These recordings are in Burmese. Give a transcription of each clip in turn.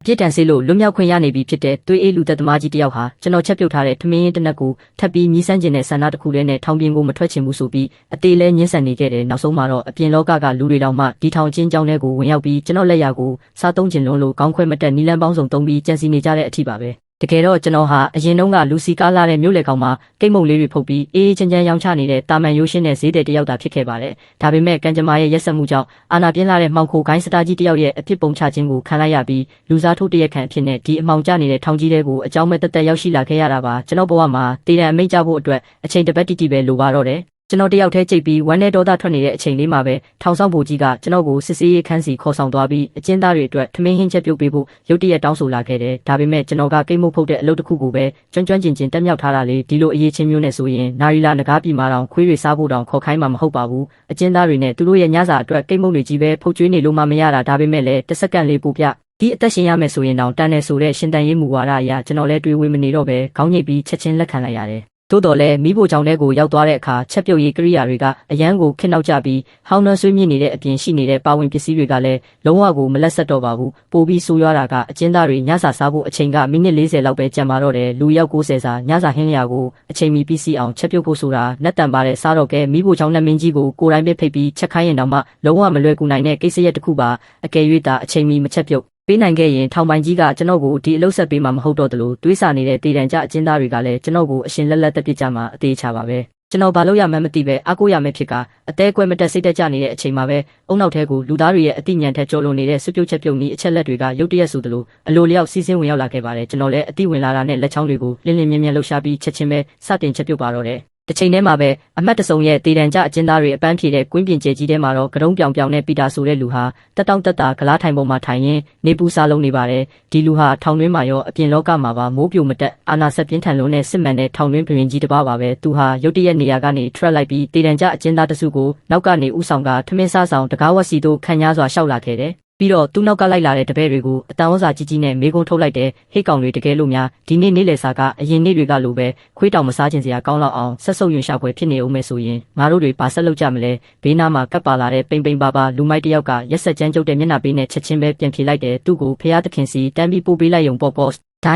ပြစ်ဒဏ်ဆေးလို့လွတ်မြောက်ခွင့်ရနေပြီဖြစ်တဲ့သွေးအေးလူသက်သမားကြီးတယောက်ဟာကျွန်တော်ချက်ပြုတ်ထားတဲ့ထမင်းရင်းတစ်နက်ကိုထပ်ပြီးမြည်ဆန်းကျင်တဲ့ဆန္ဒတစ်ခုလေးနဲ့ထောင်ပြင်ကိုမထွက်ချင်ဘူးဆိုပြီးအသေးလဲညှင်းဆန်နေခဲ့တယ်နောက်ဆုံးမှာတော့အပြင်လောကကလူတွေတောင်မှဒီထောင်ချင်းကြောင်းထဲကိုဝင်ရောက်ပြီးကျွန်တော်လက်ရာကိုစားသုံးကျင်လုံးလို့ခေါင်းခွဲမတက်နီလန်းပေါင်းစုံသုံးပြီးကြံစီနေကြတဲ့အထိပါပဲတကယ်တော့ကျွန်တော်ဟာအရင်တုန်းကလူစီကားလာတဲ့မြို့လေကောင်မှာကိတ်မုံလေးတွေဖုတ်ပြီးအေးချမ်းချမ်းရောင်းချနေတဲ့တာမန်ရိုးရှင်းတဲ့ဈေးတဲ့တယောက်သာဖြစ်ခဲ့ပါတယ်ဒါပေမဲ့ကံကြမ္မာရဲ့ရက်စက်မှုကြောင့်အာနာပြင်းလာတဲ့မှောင်ခိုကိုင်းစတာကြီးတယောက်ရဲ့အဖြစ်ပုံချခြင်းကိုခံလိုက်ရပြီးလူစားထိုးတရက်ခံအဖြစ်နဲ့ဒီအမှောင်ကျနေတဲ့ထောင်ကြီးတွေကိုအကြောင်းမဲ့တက်တက်ရောက်ရှိလာခဲ့ရတာပါကျွန်တော်ဘဝမှာတည်တဲ့အမိတ်ကြဖို့အတွက်အချိန်တစ်ပတ်တိတိပဲလိုပါတော့တယ်ကျွန်တော်တယောက်တည်းကြိတ်ပြီးဝမ်းနဲ့ဒေါသထွက်နေတဲ့အချိန်လေးမှာပဲထောင်ဆောင်ဘူကြီးကကျွန်တော်ကိုစစ်စေးရေးခန်းစီခေါ်ဆောင်သွားပြီးအကျဉ်းသားတွေအတွက်ထမင်းဟင်းချက်ပြုတ်ပေးဖို့ရုတ်တရက်တောင်းဆိုလာခဲ့တယ်ဒါပေမဲ့ကျွန်တော်ကကိတ်မုတ်ဖုတ်တဲ့အလုပ်တစ်ခုကိုပဲကျွမ်းကျင်တက်မြောက်ထားတာလေဒီလိုအရေးချင်းမျိုးနဲ့ဆိုရင်နာရီလာငကားပြည်မှာတောင်ခွေးတွေစားဖို့တောင်ခေါ်ခိုင်းမှာမဟုတ်ပါဘူးအကျဉ်းသားတွေနဲ့သူတို့ရဲ့ညစာအတွက်ကိတ်မုတ်တွေကြီးပဲဖုတ်ကျွေးနေလို့မှမရတာဒါပေမဲ့လည်းတစ်စက္ကန့်လေးပို့ပြဒီအသက်ရှင်ရမယ်ဆိုရင်တောင်တန်တယ်ဆိုတဲ့ရှင်တန်ရေးမူဝါဒအရကျွန်တော်လည်းတွေးဝေးမနေတော့ပဲခေါင်းညိတ်ပြီးချက်ချင်းလက်ခံလိုက်ရတယ်သို့တော်လည်းမိဖို့ကြောင့်တဲ့ကိုရောက်သွားတဲ့အခါချက်ပြုတ်ရေးကိရိယာတွေကအရန်ကိုခင်းနောက်ကြပြီးဟောင်းနှွှဲဆွေးမြင့်နေတဲ့အပြင်ရှိနေတဲ့ပါဝင်ပစ္စည်းတွေကလည်းလုံးဝကိုမလက်ဆက်တော့ပါဘူးပိုပြီးဆိုးရွားတာကအကျဉ်းသားတွေညစာစားဖို့အချိန်ကမိနစ်40လောက်ပဲကျန်ပါတော့တယ်လူရောက်90စာညစာဟင်းလျာကိုအချိန်မီပြီးစီအောင်ချက်ပြုတ်ဖို့ဆိုတာလက်တံပါတဲ့စားတော့ကဲမိဖို့ကြောင့်နဲ့မင်းကြီးကိုကိုယ်တိုင်ပဲဖိတ်ပြီးချက်ခိုင်းရင်တောင်မှလုံးဝမလွယ်ကူနိုင်တဲ့ကိစ္စရက်တစ်ခုပါအကယ်၍သာအချိန်မီမချက်ပြုတ်ပေးနိုင်ခဲ့ရင်ထောင်ပိုင်ကြီးကကျွန်တော်ကိုဒီအလုပ်ဆက်ပေးမှာမဟုတ်တော့သလိုတွေးဆနေတဲ့တည်တံကြအကျဉ်းသားတွေကလည်းကျွန်တော်ကိုအရှင်လက်တက်ပစ်ကြမှာအသေးချပါပဲကျွန်တော်ဘာလို့ရမှန်းမသိပဲအားကိုးရမယ်ဖြစ်ကအသေးကွဲမတက်စိတ်တက်ကြနေတဲ့အချိန်မှာပဲအုံနောက်ထဲကိုလူသားတွေရဲ့အတိညာဏ်ထက်ကျော်လွန်နေတဲ့စွပြုတ်ချက်ပြုတ်နီးအချက်လက်တွေကရုတ်တရက်ဆိုသလိုအလိုလျောက်စီးဆင်းဝင်ရောက်လာခဲ့ပါတယ်ကျွန်တော်လည်းအတိဝင်လာတာနဲ့လက်ချောင်းတွေကိုလင်းလင်းမြဲမြဲလှုပ်ရှားပြီးချက်ချင်းပဲစတင်ချက်ပြုတ်ပါတော့တယ်တစ်ချိန်တည်းမှာပဲအမတ်တဆုံရဲ့တေတံကြအကျဉ်းသားတွေအပန်းဖြေတဲ့ကွင်းပြင်ကျဲကြီးထဲမှာတော့ကတုံးပြောင်ပြောင်နဲ့ပီတာဆိုတဲ့လူဟာတက်တောင့်တက်တာဂလားထိုင်ပေါ်မှာထိုင်ရင်းနေပူစားလုံးနေပါတယ်ဒီလူဟာထောင်တွင်းမှာရောအပြင်လောကမှာပါမိုးပြိုမတက်အာနာဆက်ပြင်းထန်လုံးနဲ့စစ်မှန်တဲ့ထောင်တွင်းပြင်ကြီးတစ်ပါးပါပဲသူဟာရုတ်တရက်နေရာကနေထွက်လိုက်ပြီးတေတံကြအကျဉ်းသားတစုကိုနောက်ကနေဥဆောင်ကထမင်းစားဆောင်တကားဝက်စီတို့ခံရစွာရှောက်လာခဲ့တယ်ပြီးတော့သူ့နောက်ကလိုက်လာတဲ့တပည့်တွေကိုအတန်ဩဇာကြီးကြီးနဲ့မေကုန်းထုတ်လိုက်တဲ့ဟိတ်ကောင်တွေတကယ်လို့များဒီနေ့နေ့လယ်စာကအရင်နေ့တွေကလိုပဲခွေးတောင်မစားခြင်းစရာကောင်းလောက်အောင်ဆက်ဆုပ်ယွန်ရှာဖွယ်ဖြစ်နေအောင်မယ်ဆိုရင်ငါတို့တွေပါဆက်လုပ်ကြမလဲဘေးနားမှာကပ်ပါလာတဲ့ပိန်ပိန်ပါပါလူမိုက်တယောက်ကရက်ဆက်ကြမ်းကြုတ်တဲ့မျက်နှာပေးနဲ့ချက်ချင်းပဲပြန်ဖြေလိုက်တယ်သူ့ကိုဖျားသခင်စီတန်းပြီးပို့ပေးလိုက်ရုံပေါ့ပေါ့တိ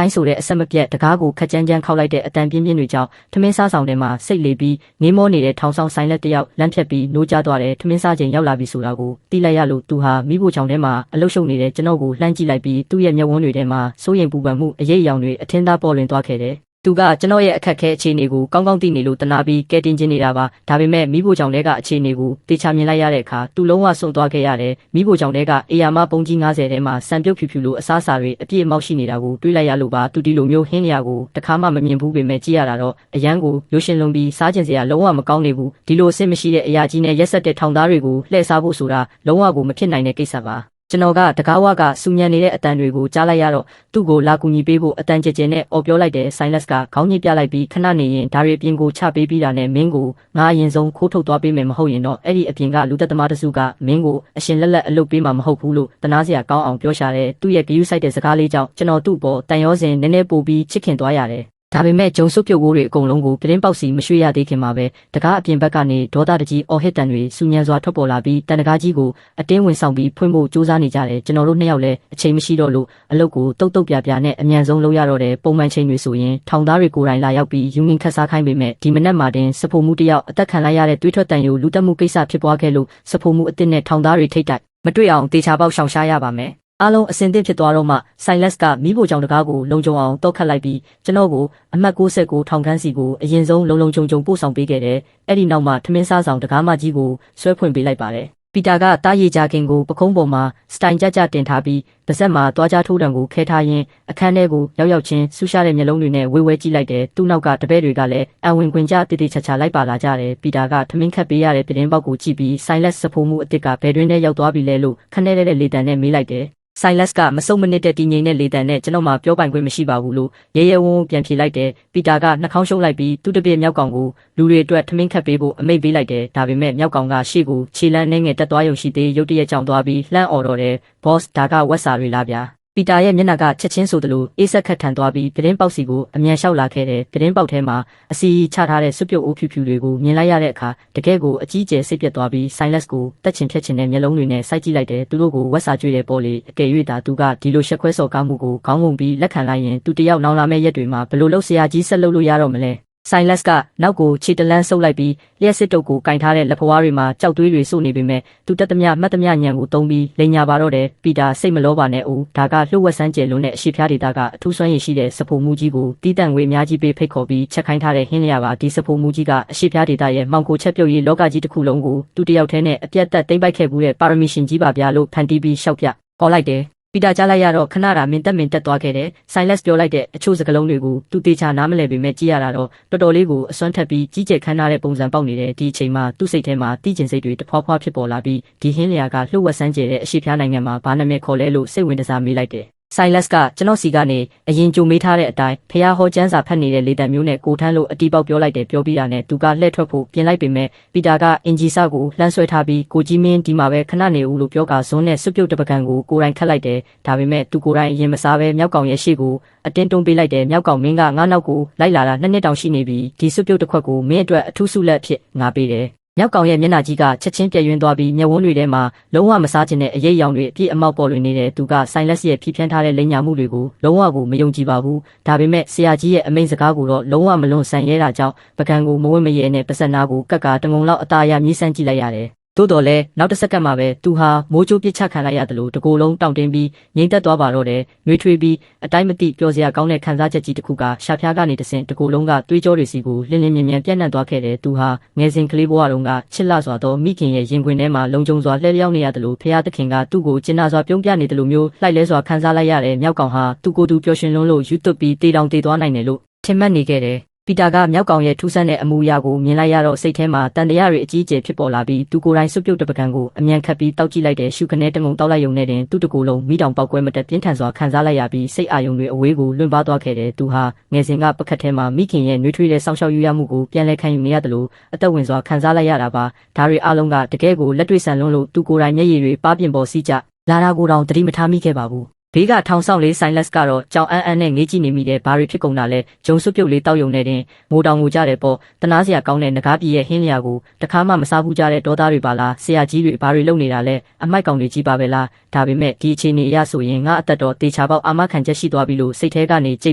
ုင်းဆိုတဲ့အဆက်မပြတ်တကားကိုခက်ကြမ်းခောက်လိုက်တဲ့အတန်ပြင်းတွေကြောင့်ထမင်းစားဆောင်ထဲမှာစိတ်လေးပြီးငေးမောနေတဲ့ထောင်ဆောင်ဆိုင်လက်တယောက်လမ်းဖြတ်ပြီးနိုးကျသွားတယ်ထမင်းစားချိန်ရောက်လာပြီဆိုတာကိုသိလိုက်ရလို့သူဟာမိဖို့ချောင်ထဲမှာအလုရှုပ်နေတဲ့ကျွန်တော်ကိုလှမ်းကြည့်လိုက်ပြီးသူ့ရဲ့မျက်ဝန်းတွေထဲမှာစိုးရိမ်ပူပန်မှုအရေးအယောင်တွေအထင်သာပေါ်လွင်သွားခဲ့တယ်သူကကျွန်တော်ရဲ့အခက်ခဲအခြေအနေကိုကောင်းကောင်းသိနေလို့တနာပြီးကဲတင်ခြင်းနေတာပါဒါပေမဲ့မိဖို့ကြောင့်တဲကအခြေအနေကိုတေချာမြင်လိုက်ရတဲ့အခါသူလုံးဝစွန့်သွားခဲ့ရတယ်မိဖို့ကြောင့်တဲကအေယာမပုံကြီး90ထဲမှာစံပြုတ်ဖြူလို့အစားအစာတွေအပြည့်အမောက်ရှိနေတာကိုတွေးလိုက်ရလို့ပါသူဒီလိုမျိုးဟင်းလျာကိုတခါမှမမြင်ဘူးပေမဲ့ကြည့်ရတာတော့အရန်ကိုရိုးရှင်လွန်ပြီးစားခြင်းစရာလုံးဝမကောင်းနေဘူးဒီလိုအဆင်မရှိတဲ့အရာကြီးနဲ့ရက်ဆက်တဲ့ထောင်သားတွေကိုလှည့်စားဖို့ဆိုတာလုံးဝကိုမဖြစ်နိုင်တဲ့ကိစ္စပါကျွန်တော်ကတကားဝကစူညံနေတဲ့အတန်တွေကိုကြားလိုက်ရတော့သူ့ကိုလာကူညီပေးဖို့အတန်ကြဲကြဲနဲ့အော်ပြောလိုက်တဲ့ဆိုင်လက်စ်ကခေါင်းညှိပြလိုက်ပြီးခဏနေရင်ဒါရီအပြင်ကိုချပေးပြီးတာနဲ့မင်းကိုငါအရင်ဆုံးခိုးထုတ်သွားပေးမယ်မဟုတ်ရင်တော့အဲ့ဒီအပြင်ကလူသက်သမားတစုကမင်းကိုအရှင်လက်အလုပ်ပေးမှာမဟုတ်ဘူးလို့တနာစရာကောင်းအောင်ပြောရှာတဲ့သူ့ရဲ့ဂယုစိုက်တဲ့စကားလေးကြောင့်ကျွန်တော်သူ့ပေါ်တန်ရောစင်နည်းနည်းပို့ပြီးချစ်ခင်သွားရတယ်ဒါပေမဲ့ဂျုံစုပ်ပြုတ်ကိုတွေအကုန်လုံးကိုပြင်းပေါက်စီမရွှေ့ရသေးခင်မှာပဲတကားအပြင်ဘက်ကနေဒေါသတကြီးအော်ဟစ်တန်တွေစူညံစွာထွက်ပေါ်လာပြီးတန်တကားကြီးကိုအတင်းဝင်ဆောင်ပြီးဖွင့်ဖို့ကြိုးစားနေကြတယ်ကျွန်တော်တို့နှစ်ယောက်လည်းအချိန်မရှိတော့လို့အလုပ်ကိုတုတ်ပြပြနဲ့အမြန်ဆုံးလုပ်ရတော့တယ်ပုံမှန်ချိန်တွေဆိုရင်ထောင်သားတွေကိုယ်တိုင်လာရောက်ပြီးယူငင်ခတ်စားခိုင်းပေမဲ့ဒီမနက်မှာတင်စဖိုမှုတယောက်အသက်ခံလိုက်ရတဲ့တွေးထွက်တန်ယူလူတက်မှုကိစ္စဖြစ်ပွားခဲ့လို့စဖိုမှုအစ်စ်နဲ့ထောင်သားတွေထိတ်တိုက်မတွေ့အောင်တေချာပေါက်ရှောင်ရှားရပါမယ်အားလုံးအစင်သင့်ဖြစ်သွားတော့မှဆိုင်လက်စ်ကမိဖို့ကြောင့်တကားကိုလုံခြုံအောင်တောက်ခတ်လိုက်ပြီးကျွန်တော်ကိုအမှတ်69ထောင်ခန်းစီကိုအရင်ဆုံးလုံခြုံပို့ဆောင်ပေးခဲ့တယ်။အဲ့ဒီနောက်မှာထမင်းစားဆောင်တကားမကြီးကိုဆွဲဖွင့်ပေးလိုက်ပါတယ်။ပီတာကတားရည်ကြခင်ကိုပခုံးပေါ်မှာစတိုင်ကြတင်ထားပြီးပါးစပ်မှာတွားကြားထိုးတံကိုခဲထားရင်းအခန်းထဲကိုရောက်ချင်းဆူရှားတဲ့မျက်လုံးတွေနဲ့ဝဲကြည့်လိုက်တယ်။သူ့နောက်ကတပည့်တွေကလည်းအဝင်ခွင်ကြတိချာလိုက်ပါလာကြတယ်။ပီတာကထမင်းခတ်ပေးရတဲ့ပြတင်းပေါက်ကိုကြည့်ပြီးဆိုင်လက်စ်စဖိုးမှုအစ်စ်ကဘယ်တွင်ထဲရောက်သွားပြီလဲလို့ခနဲ့တဲ့လေတံနဲ့မေးလိုက်တယ်ဆိုင်လက်စ်ကမစုံမနစ်တဲ့တည်ငြိမ်တဲ့လေတံနဲ့ကျွန်တော်မှပြောပိုင်ခွင့်မရှိပါဘူးလို့ရဲဝုန်းပြန်ဖြေလိုက်တယ်ပီတာကနှာခေါင်းရှုပ်လိုက်ပြီးသူ့တပည့်မြောက်ကောင်ကိုလူတွေအတွက်ထမင်းခတ်ပေးဖို့အမိန့်ပေးလိုက်တယ်ဒါပေမဲ့မြောက်ကောင်ကရှေ့ကိုခြေလမ်းနဲ့ငယ်တက်သွားရုံရှိသေးရုတ်တရက်ကြောင်သွားပြီးလှမ်းអော်တော့တယ်ဘော့စ်ဒါကဝက်စာတွေလားဗျာ ပီတာရဲ့မျက်နှာကချက်ချင်းဆိုသလိုအေးဆက်ခတ်ထန်သွားပြီးပြတင်းပေါက်စီကိုအမြန်လျှောက်လာခဲ့တယ်ပြတင်းပေါက်ထဲမှာအစီချထားတဲ့စွပ်ပြုတ်အိုးဖြူဖြူတွေကိုမြင်လိုက်ရတဲ့အခါတကယ်ကိုအကြီးကျယ်စိတ်ပြတ်သွားပြီး Silas ကိုတက်ချင်ဖြတ်ချင်တဲ့မျက်လုံးတွေနဲ့စိုက်ကြည့်လိုက်တယ်သူတို့ကိုဝက်စာကျွေးတဲ့ပေါ်လေအကယ်၍သာသူကဒီလိုရှက်ခွဲစော်ကားမှုကိုခေါင်းငုံပြီးလက်ခံလိုက်ရင်သူတယောက်နောင်လာမဲ့ရက်တွေမှာဘယ်လိုလုပ်ဆရာကြီးဆက်လုပ်လို့ရတော့မလဲSilas ကနောက်ကိုခြေတလန်းဆုပ်လိုက်ပြီးလျှက်စစ်တုပ်ကိုကင်ထားတဲ့လက်ဖွားတွေမှာကြောက်သွေးတွေစုနေပေမဲ့သူတက်သမျှမှတ်သမျှညံကိုသုံးပြီးလိန်ညာပါတော့တယ်ပီတာစိတ်မလောပါနဲ့ဦးဒါကလှုပ်ဝက်ဆန်းကျယ်လွန်းတဲ့အရှိဖျားဒေတာကအထူးစွမ်းရည်ရှိတဲ့စဖိုမှုကြီးကိုတီးတန့်ငွေအများကြီးပေးဖိတ်ခေါ်ပြီးချက်ခိုင်းထားတဲ့ဟင်းလျာပါဒီစဖိုမှုကြီးကအရှိဖျားဒေတာရဲ့မှောင်ခိုချက်ပြုတ်ရေးလောကကြီးတစ်ခုလုံးကိုသူတယောက်တည်းနဲ့အပြတ်သက်သိမ့်ပိုက်ခဲ့မှုတဲ့ပါရမီရှင်ကြီးပါဗျာလို့ဖန်တီးပြီးရှောက်ပြခေါ်လိုက်တယ်ပီတာကြားလိုက်ရတော့ခဏတာမင်တက်သွားခဲ့တယ်။ Silas ပြောလိုက်တဲ့အချို့စကားလုံးတွေကိုသူတေချာနားမလည်ပေမဲ့ကြည့်ရတာတော့တော်တော်လေးကိုအစွမ်းထက်ပြီးကြီးကျယ်ခမ်းနားတဲ့ပုံစံပေါက်နေတယ်ဒီအချိန်မှာသူ့စိတ်ထဲမှာတီးကျင်စိတ်တွေတဖွာဖွာဖြစ်ပေါ်လာပြီးဒီဟင်းလျာကလှုပ်ဝက်ဆန်းကျယ်တဲ့အရှိဖျားနိုင်ငံမှာဘာနာမည်ခေါ်လဲလို့စိတ်ဝင်စားမေးလိုက်တယ်Silas ကကျွန်တော်စီကနေအရင်ကြိုမေးထားတဲ့အတိုင်းဖះဟောကျမ်းစာဖတ်နေတဲ့လေတံမျိုးနဲ့ကိုထန်းလို့အတီးပေါက်ပြောလိုက်တယ်ပြောပြီးတာနဲ့သူကလှည့်ထွက်ဖို့ပြင်လိုက်ပေမဲ့ပီတာကအင်ဂျီဆာကိုလှမ်းဆွဲထားပြီးကိုကြီးမင်းဒီမှာပဲခဏနေဦးလို့ပြောကဇွန်းနဲ့စွပ်ပြုတ်တပကံကိုကိုယ်တိုင်ခတ်လိုက်တယ်ဒါပေမဲ့သူကိုယ်တိုင်အရင်မစားပဲမြောက်ကောင်ရဲ့ရှေ့ကိုအတင်းတွန်းပေးလိုက်တယ်မြောက်ကောင်မင်းကငါနောက်ကိုလိုက်လာတာနှစ်တောင်ရှိနေပြီဒီစွပ်ပြုတ်တစ်ခွက်ကိုမင်းအတွက်အထူးဆုလက်ဖြစ်ငါပေးတယ်မြောက်ကောင်ရဲ့မျက်နှာကြီးကချက်ချင်းပြည့်ရွှင်သွားပြီးမျက်ဝန်းတွေထဲမှာလုံးဝမစားခြင်းနဲ့အရေးရောင်တွေအပြည့်အမောက်ပေါ်လွင်နေတဲ့သူက Silas ရဲ့ဖြီးဖြန်းထားတဲ့လိမ်ညာမှုတွေကိုလုံးဝကိုမယုံကြည်ပါဘူးဒါပေမဲ့ဆရာကြီးရဲ့အမိန့်စကားကိုတော့လုံးဝမလွန်ဆန်ရဲတာကြောင့်ပကံကိုမဝင့်မရဲနဲ့ပစက်နာကိုကက်ကတငုံလောက်အသားအရမြည်ဆန်းကြည့်လိုက်ရတယ်သို့တော်လဲနောက်တစ်စက္ကန့်မှာပဲသူဟာမိုးကြိုးပစ်ချခံလိုက်ရတယ်လို့တကိုယ်လုံးတောင့်တင်းပြီးငြိမ်သက်သွားပါတော့တယ်နှွေးထွေးပြီးအတိုင်းမသိပျော်စရာကောင်းတဲ့ခံစားချက်ကြီးတစ်ခုကရှာဖျားကနေတဆင့်တကိုယ်လုံးကတွေးကြောတွေစီကိုလင်းလင်းမြန်မြန်ပြန့်နှံ့သွားခဲ့တယ်သူဟာငယ်စဉ်ကလေးဘဝတုန်းကချစ်လှစွာသောမိခင်ရဲ့ရင်ခွင်ထဲမှာလုံခြုံစွာလှည့်လျောင်းနေရတယ်လို့ဖះသခင်ကသူ့ကိုကျဉ်းနာစွာပြုံးပြနေတယ်လို့မျိုးလှိုက်လဲစွာခံစားလိုက်ရတဲ့မြောက်ကောင်ဟာသူကိုယ်သူပျော်ရွှင်လွန်းလို့ယူသွတ်ပြီးတေးတောင်တေးသွားနိုင်တယ်လို့ထင်မှတ်နေခဲ့တယ်ပီတာကမြောက်ကောင်ရဲ့ထူးဆန်းတဲ့အမူအရာကိုမြင်လိုက်ရတော့စိတ်ထဲမှာတန်တရားတွေအကြီးအကျယ်ဖြစ်ပေါ်လာပြီးသူကိုယ်တိုင်စွပ်ပြုတ်တပကံကိုအမြန်ခတ်ပြီးတောက်ကြည့်လိုက်တဲ့ရှုခနဲတငုံတောက်လိုက်ရုံနဲ့တင်သူ့တကိုယ်လုံးမိတောင်ပေါက်ကွဲမတက်ပြင်းထန်စွာခံစားလိုက်ရပြီးစိတ်အာရုံတွေအဝေးကိုလွင့်ပါသွားခဲ့တယ်သူဟာငယ်စဉ်ကပကတ်ထဲမှာမိခင်ရဲ့နှွေးထွေးတဲ့စောင့်ရှောက်ယူရမှုကိုပြန်လည်ခံယူနေရတယ်လို့အသက်ဝင်စွာခံစားလိုက်ရတာပါဒါတွေအလုံးကတကယ်ကိုလက်တွေ့ဆန်လွန်းလို့သူကိုယ်တိုင်မျက်ရည်တွေပါပြင်ပေါ်စီးကျလာတာကိုတောင်သတိမထားမိခဲ့ပါဘူးဘေးကထောင်ဆောင်လေး Silas ကတော့ကြောင်အန်းနဲ့ငေးကြည့်နေမိတဲ့ဘာတွေဖြစ်ကုန်တာလဲဂျုံစွပ်ပြုတ်လေးတောက်ယုံနဲ့တင်မိုးတောင်ကိုကြတဲ့ပေါ့တနာစရာကောင်းတဲ့ငကားပြည်ရဲ့ဟင်းလျာကိုတခါမှမစားဘူးကြတဲ့ဒေါသားတွေပါလားဆရာကြီးတွေဘာတွေလုပ်နေတာလဲအမိုက်ကောင်တွေကြီးပါပဲလားဒါပေမဲ့ဒီအခြေအနေအရဆိုရင်ငါအသက်တော်တေချာပေါက်အာမခံချက်ရှိသွားပြီလို့စိတ်ထဲကနေကြိတ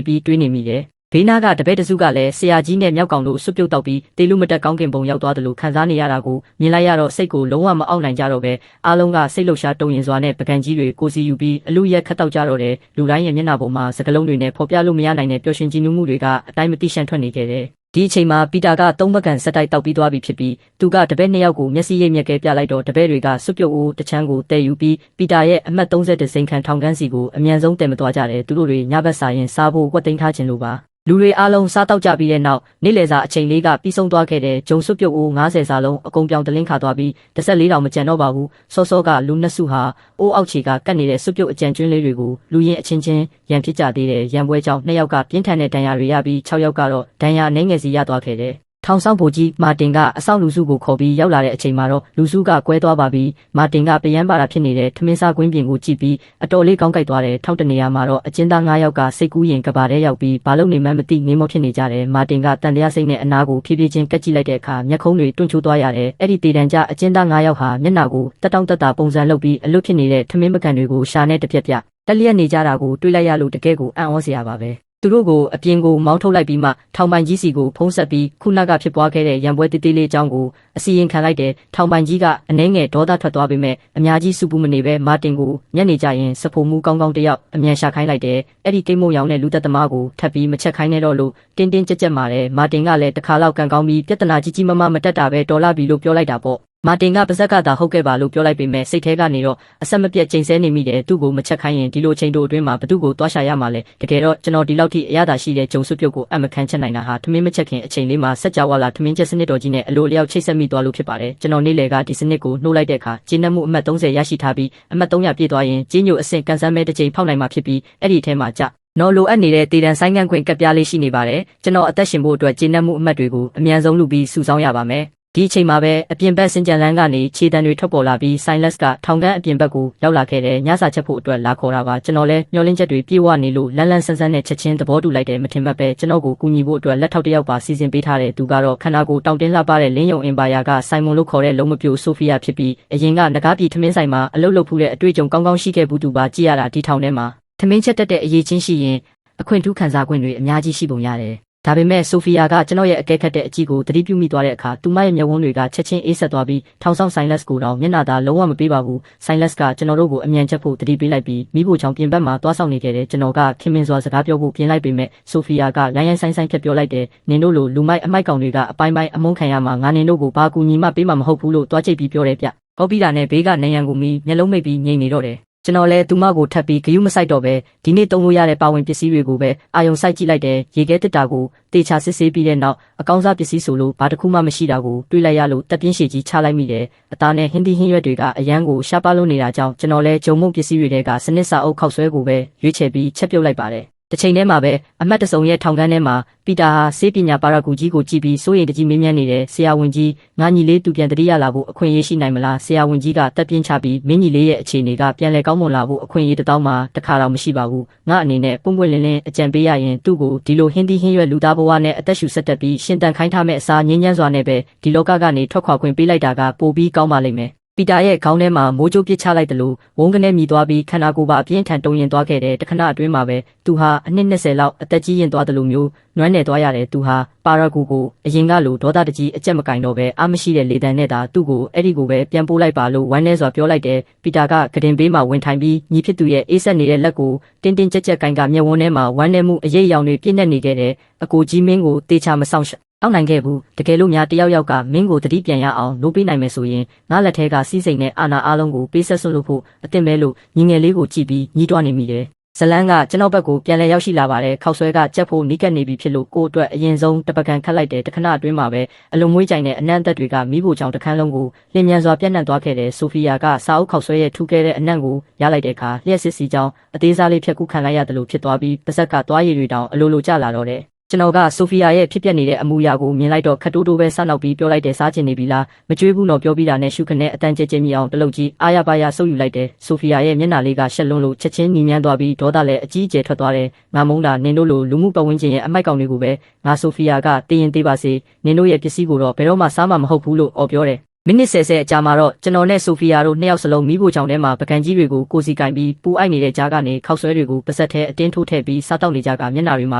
်ပြီးတွေးနေမိတယ်ဘေးနာကတပည့်တစုကလည်းဆရာကြီးနဲ့မြောက်ကောင်တို့စွပ်ပြုတ်တောက်ပြီးတေလူမတက်ကောင်းကင်ပုံရောက်သွားတယ်လို့ခံစားနေရတာကိုမြင်လိုက်ရတော့စိတ်ကိုလုံးဝမအောက်နိုင်ကြတော့ပဲအားလုံးကစိတ်လှုပ်ရှားတုံရင်စွာနဲ့ပကံကြီးတွေကိုစီယူပြီးအလူရက်ခတ်တောက်ကြတော့တယ်လူတိုင်းရဲ့မျက်နှာပေါ်မှာစကလုံးတွေနဲ့ဖော်ပြလို့မရနိုင်တဲ့ပျော်ရွှင်ကြည်နူးမှုတွေကအတိုင်းမသိရှန့်ထွက်နေခဲ့တယ်ဒီအချိန်မှာပီတာကသုံးဘက်ကန်ဆက်တိုက်တောက်ပြီးသွားပြီဖြစ်ပြီးသူကတပည့်နှစ်ယောက်ကိုမျက်စိရိပ်မြက်ကဲပြလိုက်တော့တပည့်တွေကစွပ်ပြုတ်အိုးတချမ်းကိုတည်ယူပြီးပီတာရဲ့အမှတ်30စိန်ခံထောင်ကန်းစီကိုအမြန်ဆုံးတည်မသွားကြတယ်သူတို့တွေညဘက်စာရင်စားဖို့ဝက်သိမ်းထားခြင်းလို့ပါလူတွေအားလုံးစားတောက်ကြပြီးတဲ့နောက်နေ့လယ်စာအချိန်လေးကပြီးဆုံးသွားခဲ့တဲ့ဂျုံစွပ်ပြုတ်အိုး90စာလုံးအကုန်ပြောင်းတလင်းခါသွားပြီး14တောင်မကျန်တော့ပါဘူးစောစောကလူနှစ်စုဟာအိုးအောက်ခြေကကတ်နေတဲ့စွပ်ပြုတ်အကြံကျွန်းလေးတွေကိုလူရင်းအချင်းချင်းရန်ဖြစ်ကြသေးတယ်ရန်ပွဲကြောင့်2ယောက်ကပြင်းထန်တဲ့ဒဏ်ရာတွေရပြီး6ယောက်ကတော့ဒဏ်ရာနှဲငယ်စီရသွားခဲ့တယ်ထောင်ဆောင်ဗိုလ်ကြီးမာတင်ကအဆောင်လူစုကိုခေါ်ပြီးရောက်လာတဲ့အချိန်မှာတော့လူစုကကွဲသွားပါပြီမာတင်ကပယံပါတာဖြစ်နေတဲ့ထမင်းစားကွင်းပြင်ကိုကြည့်ပြီးအတော်လေးကောင်းကြိုက်သွားတယ်ထောက်တနေရာမှာတော့အကျဉ်းသား9ယောက်ကစိတ်ကူးရင်ကဘာထဲရောက်ပြီးဘာလို့နေမှန်းမသိငေးမောဖြစ်နေကြတယ်မာတင်ကတန်တရားစိတ်နဲ့အနာကိုဖြည်းဖြည်းချင်းကက်ကြည့်လိုက်တဲ့အခါမျက်ခုံးတွေတွန့်ချိုးသွားရတယ်အဲ့ဒီတေတံကြအကျဉ်းသား9ယောက်ဟာမျက်နှာကိုတက်တောင့်တက်တာပုံစံလုပ်ပြီးအလွတ်ဖြစ်နေတဲ့ထမင်းပကံတွေကိုရှာနဲ့တစ်ပြက်ပြတက်လျက်နေကြတာကိုတွေးလိုက်ရလို့တကယ်ကိုအံ့ဩစရာပါပဲသူတို့ကိုအပြင်ကိုမောင်းထုတ်လိုက်ပြီးမှထောင်ပိုင်ကြီးစီကိုဖုံးဆက်ပြီးခုနကဖြစ်ပွားခဲ့တဲ့ရန်ပွဲတေးသေးလေးအကြောင်းကိုအစီရင်ခံလိုက်တယ်ထောင်ပိုင်ကြီးကအနှဲငယ်ဒေါသထွက်သွားပေမဲ့အများကြီးစူပူမနေပဲမာတင်ကိုညနေကျရင်စဖိုမှုကောင်းကောင်းတယောက်အမြန်ရှာခိုင်းလိုက်တယ်အဲ့ဒီကိတ်မုံရောင်တဲ့လူသက်သမားကိုထပ်ပြီးမချက်ခိုင်းနဲ့တော့လို့တင်းတင်းကြက်ကြက်မာတယ်မာတင်ကလည်းတစ်ခါလောက်ကန်ကောင်းပြီးပြဿနာကြီးကြီးမမတက်တာပဲဒေါ်လာပြီလို့ပြောလိုက်တာပေါ့မာတင်ကပါဇက်ကသာဟုတ်ခဲ့ပါလို့ပြောလိုက်ပေမဲ့စိတ်ထဲကနေတော့အဆက်မပြတ်ချိန်ဆနေမိတယ်သူ့ကိုမချက်ခိုင်းရင်ဒီလိုချိန်တို့အတွင်းမှာဘသူ့ကိုတွားရှာရမှာလဲတကယ်တော့ကျွန်တော်ဒီလောက်ထိအရသာရှိတဲ့ဂျုံစွပ်ပြုတ်ကိုအမခံချက်နိုင်တာဟာထမင်းမချက်ခင်အချိန်လေးမှာစက်ကြဝဠာထမင်းချက်စနစ်တော်ကြီးနဲ့အလိုအလျောက်ချိတ်ဆက်မိသွားလို့ဖြစ်ပါတယ်ကျွန်တော်နေ့လယ်ကဒီစနစ်ကိုနှိုးလိုက်တဲ့အခါကျင်းနှမှုအမှတ်30ရရှိထားပြီးအမှတ်300ပြည့်သွားရင်ကျင်းညိုအဆင့်ကန်ဆန်းမဲတစ်ချိန်ဖောက်နိုင်မှာဖြစ်ပြီးအဲ့ဒီအထဲမှာကြနော်လိုအပ်နေတဲ့တေတံဆိုင်ငံခွင့်ကပ်ပြားလေးရှိနေပါတယ်ကျွန်တော်အသက်ရှင်ဖို့အတွက်ကျင်းနှမှုအမှတ်တွေကိုအမြန်ဆုံးလုပ်ပြီးစုဆောင်းရပါမယ် ဒီအချိန်မှာပဲအပြင်ဘက်စင်ကြံလန်းကနေခြေတံတွေထွက်ပေါ်လာပြီး Silas ကထောင်ကန်းအပြင်ဘက်ကိုရောက်လာခဲ့တယ်ညစာချက်ဖို့အတွက်လာခေါ်တာပါကျွန်တော်လည်းမျှော်လင့်ချက်တွေပြေဝနေလို့လန်းလန်းဆန်းဆန်းနဲ့ချက်ချင်းသဘောတူလိုက်တယ်မထင်မှတ်ပဲကျွန်တော်ကိုကူညီဖို့အတွက်လက်ထောက်တစ်ယောက်ပါစီစဉ်ပေးထားတဲ့သူကတော့ခန္ဓာကိုယ်တောင့်တင်းလှပတဲ့လင်းယုံအင်ပါယာကစိုင်မွန်လို့ခေါ်တဲ့လုံးမပြိုဆိုဖီယာဖြစ်ပြီးအရင်ကငကားပြည်ထမင်းဆိုင်မှာအလုပ်လုပ်ဖူးတဲ့အတွေ့အကြုံကောင်းကောင်းရှိခဲ့ဘူးသူပါကြည့်ရတာဒီထောင်ထဲမှာထမင်းချက်တက်တဲ့အရေးချင်းရှိရင်အခွင့်ထူးခံစား권တွေအများကြီးရှိပုံရတယ်ဒါပေမဲ့ဆိုဖီယာကကျွန်တော်ရဲ့အကဲခတ်တဲ့အကြည့်ကိုသတိပြုမိသွားတဲ့အခါသူမရဲ့မျက်ဝန်းတွေကချက်ချင်းအေးဆက်သွားပြီးထောင်ဆောင်ဆိုင်လက်စ်ကိုတော့မျက်နှာသာလုံးဝမပေးပါဘူးဆိုင်လက်စ်ကကျွန်တော်တို့ကိုအမြန်ချက်ဖို့သတိပေးလိုက်ပြီးမိဖို့ချောင်ပြင်ဘက်မှာသွားဆောင်နေခဲ့တယ်ကျွန်တော်ကခင်မင်စွာစကားပြောဖို့ပြင်လိုက်ပေမဲ့ဆိုဖီယာကရိုင်းရိုင်းဆိုင်ဆိုင်ဖြတ်ပြောလိုက်တယ်နင်တို့လိုလူမိုက်အမိုက်ကောင်တွေကအပိုင်းပိုင်းအမုန်းခံရမှာငါနင်တို့ကိုဘာကူညီမှပေးမှာမဟုတ်ဘူးလို့တွားကြိတ်ပြီးပြောတယ်ဗျ။ကော်ပီတာနဲ့ဘေးကနေရန်ကိုမီမျက်လုံးမိတ်ပြီးငြိမ်နေတော့တယ်ကျွန်တော်လည်းသူမကိုထပ်ပြီးဂယုမဆိုင်တော့ပဲဒီနေ့တုံးလို့ရတဲ့ပါဝင်ပစ္စည်းတွေကိုပဲအာယုံစိုက်ကြည့်လိုက်တယ်ရေခဲတစ်တာကိုတေချာစစ်ဆေးပြီးတဲ့နောက်အကောင်းစားပစ္စည်းဆိုလို့ဘာတစ်ခုမှမရှိတာကိုတွေးလိုက်ရလို့တက်ပြင်းရှည်ကြီးချလိုက်မိတယ်အသားနဲ့ဟင်းသီးဟင်းရွက်တွေကအရန်ကိုရှားပါလို့နေတာကြောင့်ကျွန်တော်လည်းဂျုံမုံပစ္စည်းတွေကစနစ်စာအုပ်ခောက်ဆွဲကိုပဲရွေးချယ်ပြီးချက်ပြုတ်လိုက်ပါတယ်တစ်ချိန်တည်းမှာပဲအမတ်တစုံရဲ့ထောင်ကန်းထဲမှာပီတာဟာစေးပညာပါရဂူကြီးကိုကြည့်ပြီးစိုးရိမ်တကြီးမေးမြန်းနေတယ်ဆရာဝန်ကြီးငါညီလေးသူပြန်တတိယလာဖို့အခွင့်အရေးရှိနိုင်မလားဆရာဝန်ကြီးကတက်ပြင်းချပြီးမင်းညီလေးရဲ့အခြေအနေကပြန်လည်ကောင်းမွန်လာဖို့အခွင့်အရေးတစ်တောင်းမှတစ်ခါတော့မရှိပါဘူးငါအနေနဲ့ပွင့်ပွင့်လင်းလင်းအကြံပေးရရင်သူ့ကိုဒီလိုဟင်းသီးဟင်းရွက်လူသားဘဝနဲ့အသက်ရှူဆက်တက်ပြီးရှင်တန်ခိုင်းထားမဲ့အစာငြင်းညမ်းစွာနဲ့ပဲဒီလောကကနေထွက်ခွာခွင့်ပေးလိုက်တာကပိုပြီးကောင်းပါလိမ့်မယ်ပီတာရဲ့ခေါင်းထဲမှာမိုးကြိုးပစ်ချလိုက်တယ်လို့ဝုန်းကနေမြည်သွားပြီးခန္ဓာကိုယ်ပါအပြင်းထန်တုံရင်သွားခဲ့တဲ့တခဏအတွင်းမှာပဲသူဟာအနှစ်20လောက်အသက်ကြီးရင်သွားတယ်လို့မျိုးနွမ်းနယ်သွားရတယ်သူဟာပါရာဂူကိုအရင်ကလိုဒေါသတကြီးအကြက်မကင်တော့ပဲအမရှိတဲ့လေတံနဲ့သာသူ့ကိုအဲ့ဒီကိုပဲပြန်ပို့လိုက်ပါလို့ဝမ်းနေစွာပြောလိုက်တယ်ပီတာကကတင်ဘေးမှာဝင်ထိုင်ပြီးညီဖြစ်သူရဲ့အေးဆက်နေတဲ့လက်ကိုတင်းတင်းကြက်ကြက်ကင်ကမျက်ဝန်းထဲမှာဝမ်းနေမှုအရေးအယောင်တွေပြည့်နေခဲ့တဲ့အကိုကြီးမင်းကိုတေချာမဆောင်အောက်နိုင်ခဲ့ဘူးတကယ်လို့များတယောက်ယောက်ကမင်းကိုတတိပြန်ရအောင်လုပ်ပေးနိုင်မယ်ဆိုရင်ငါလက်ထဲကစီးစိမ်နဲ့အာနာအားလုံးကိုပေးဆက်ဆွလို့ဖို့အသင့်ပဲလို့ညီငယ်လေးကိုကြည့်ပြီးညီးတွားနေမိတယ်ဇလန်းကကျွန်တော်ဘက်ကိုပြန်လဲရောက်ရှိလာပါတယ်ခောက်ဆွဲကကြက်ဖို့နီးကပ်နေပြီဖြစ်လို့ကိုအတွက်အရင်ဆုံးတပကံခတ်လိုက်တယ်တခဏအတွင်းမှာပဲအလုံးမွေးကြိုင်တဲ့အနံ့သက်တွေကမိဖို့ကြောင့်တခန်းလုံးကိုလင်းမြန်စွာပြန့်နှံ့သွားခဲ့တယ်ဆိုဖီယာကစာအုပ်ခောက်ဆွဲရဲ့ထူခဲ့တဲ့အနံ့ကိုရလိုက်တဲ့အခါလျှက်စစ်စီကြောင်းအသေးစားလေးဖြတ်ကူးခံလိုက်ရတယ်လို့ဖြစ်သွားပြီးပါဇက်ကသွားရည်တွေတောင်အလိုလိုကျလာတော့တယ်ကျွန်တော်ကဆိုဖီယာရဲ့ဖြစ်ပျက်နေတဲ့အမူအရာကိုမြင်လိုက်တော့ခတ်တိုးတိုးပဲစနောက်ပြီးပြောလိုက်တယ်စားချင်နေပြီလားမကြွေးဘူးတော့ပြောပြီးတာနဲ့ရှုခနဲ့အတန်ကြဲကြဲမြအောင်တလုတ်ကြီးအာရပါရဆုပ်ယူလိုက်တယ်ဆိုဖီယာရဲ့မျက်နှာလေးကရှက်လွန်းလို့ချက်ချင်းညီမြန်းသွားပြီးဒေါသလည်းအကြီးအကျယ်ထွက်သွားတယ်ငါမုန်းတာနင်တို့လိုလူမှုပတ်ဝန်းကျင်ရဲ့အမိုက်ကောင်တွေကိုပဲငါဆိုဖီယာကတည်ရင်သေးပါစေနင်တို့ရဲ့ပစ္စည်းကိုတော့ဘယ်တော့မှစားမှာမဟုတ်ဘူးလို့အော်ပြောတယ်မိနစ်10အကြာမှာတော့ကျွန်တော်နဲ့ဆိုဖီယာတို့နှစ်ယောက်စလုံးမိဖို့ချောင်းထဲမှာပကံကြီးတွေကိုကိုစီကင်ပြီးပူအိုက်နေတဲ့ကြားကနေခောက်ဆွဲတွေကိုပါဆက်ထဲအတင်းထိုးထည့်ပြီးစားတောက်နေကြကမျက်နှာတွေမှာ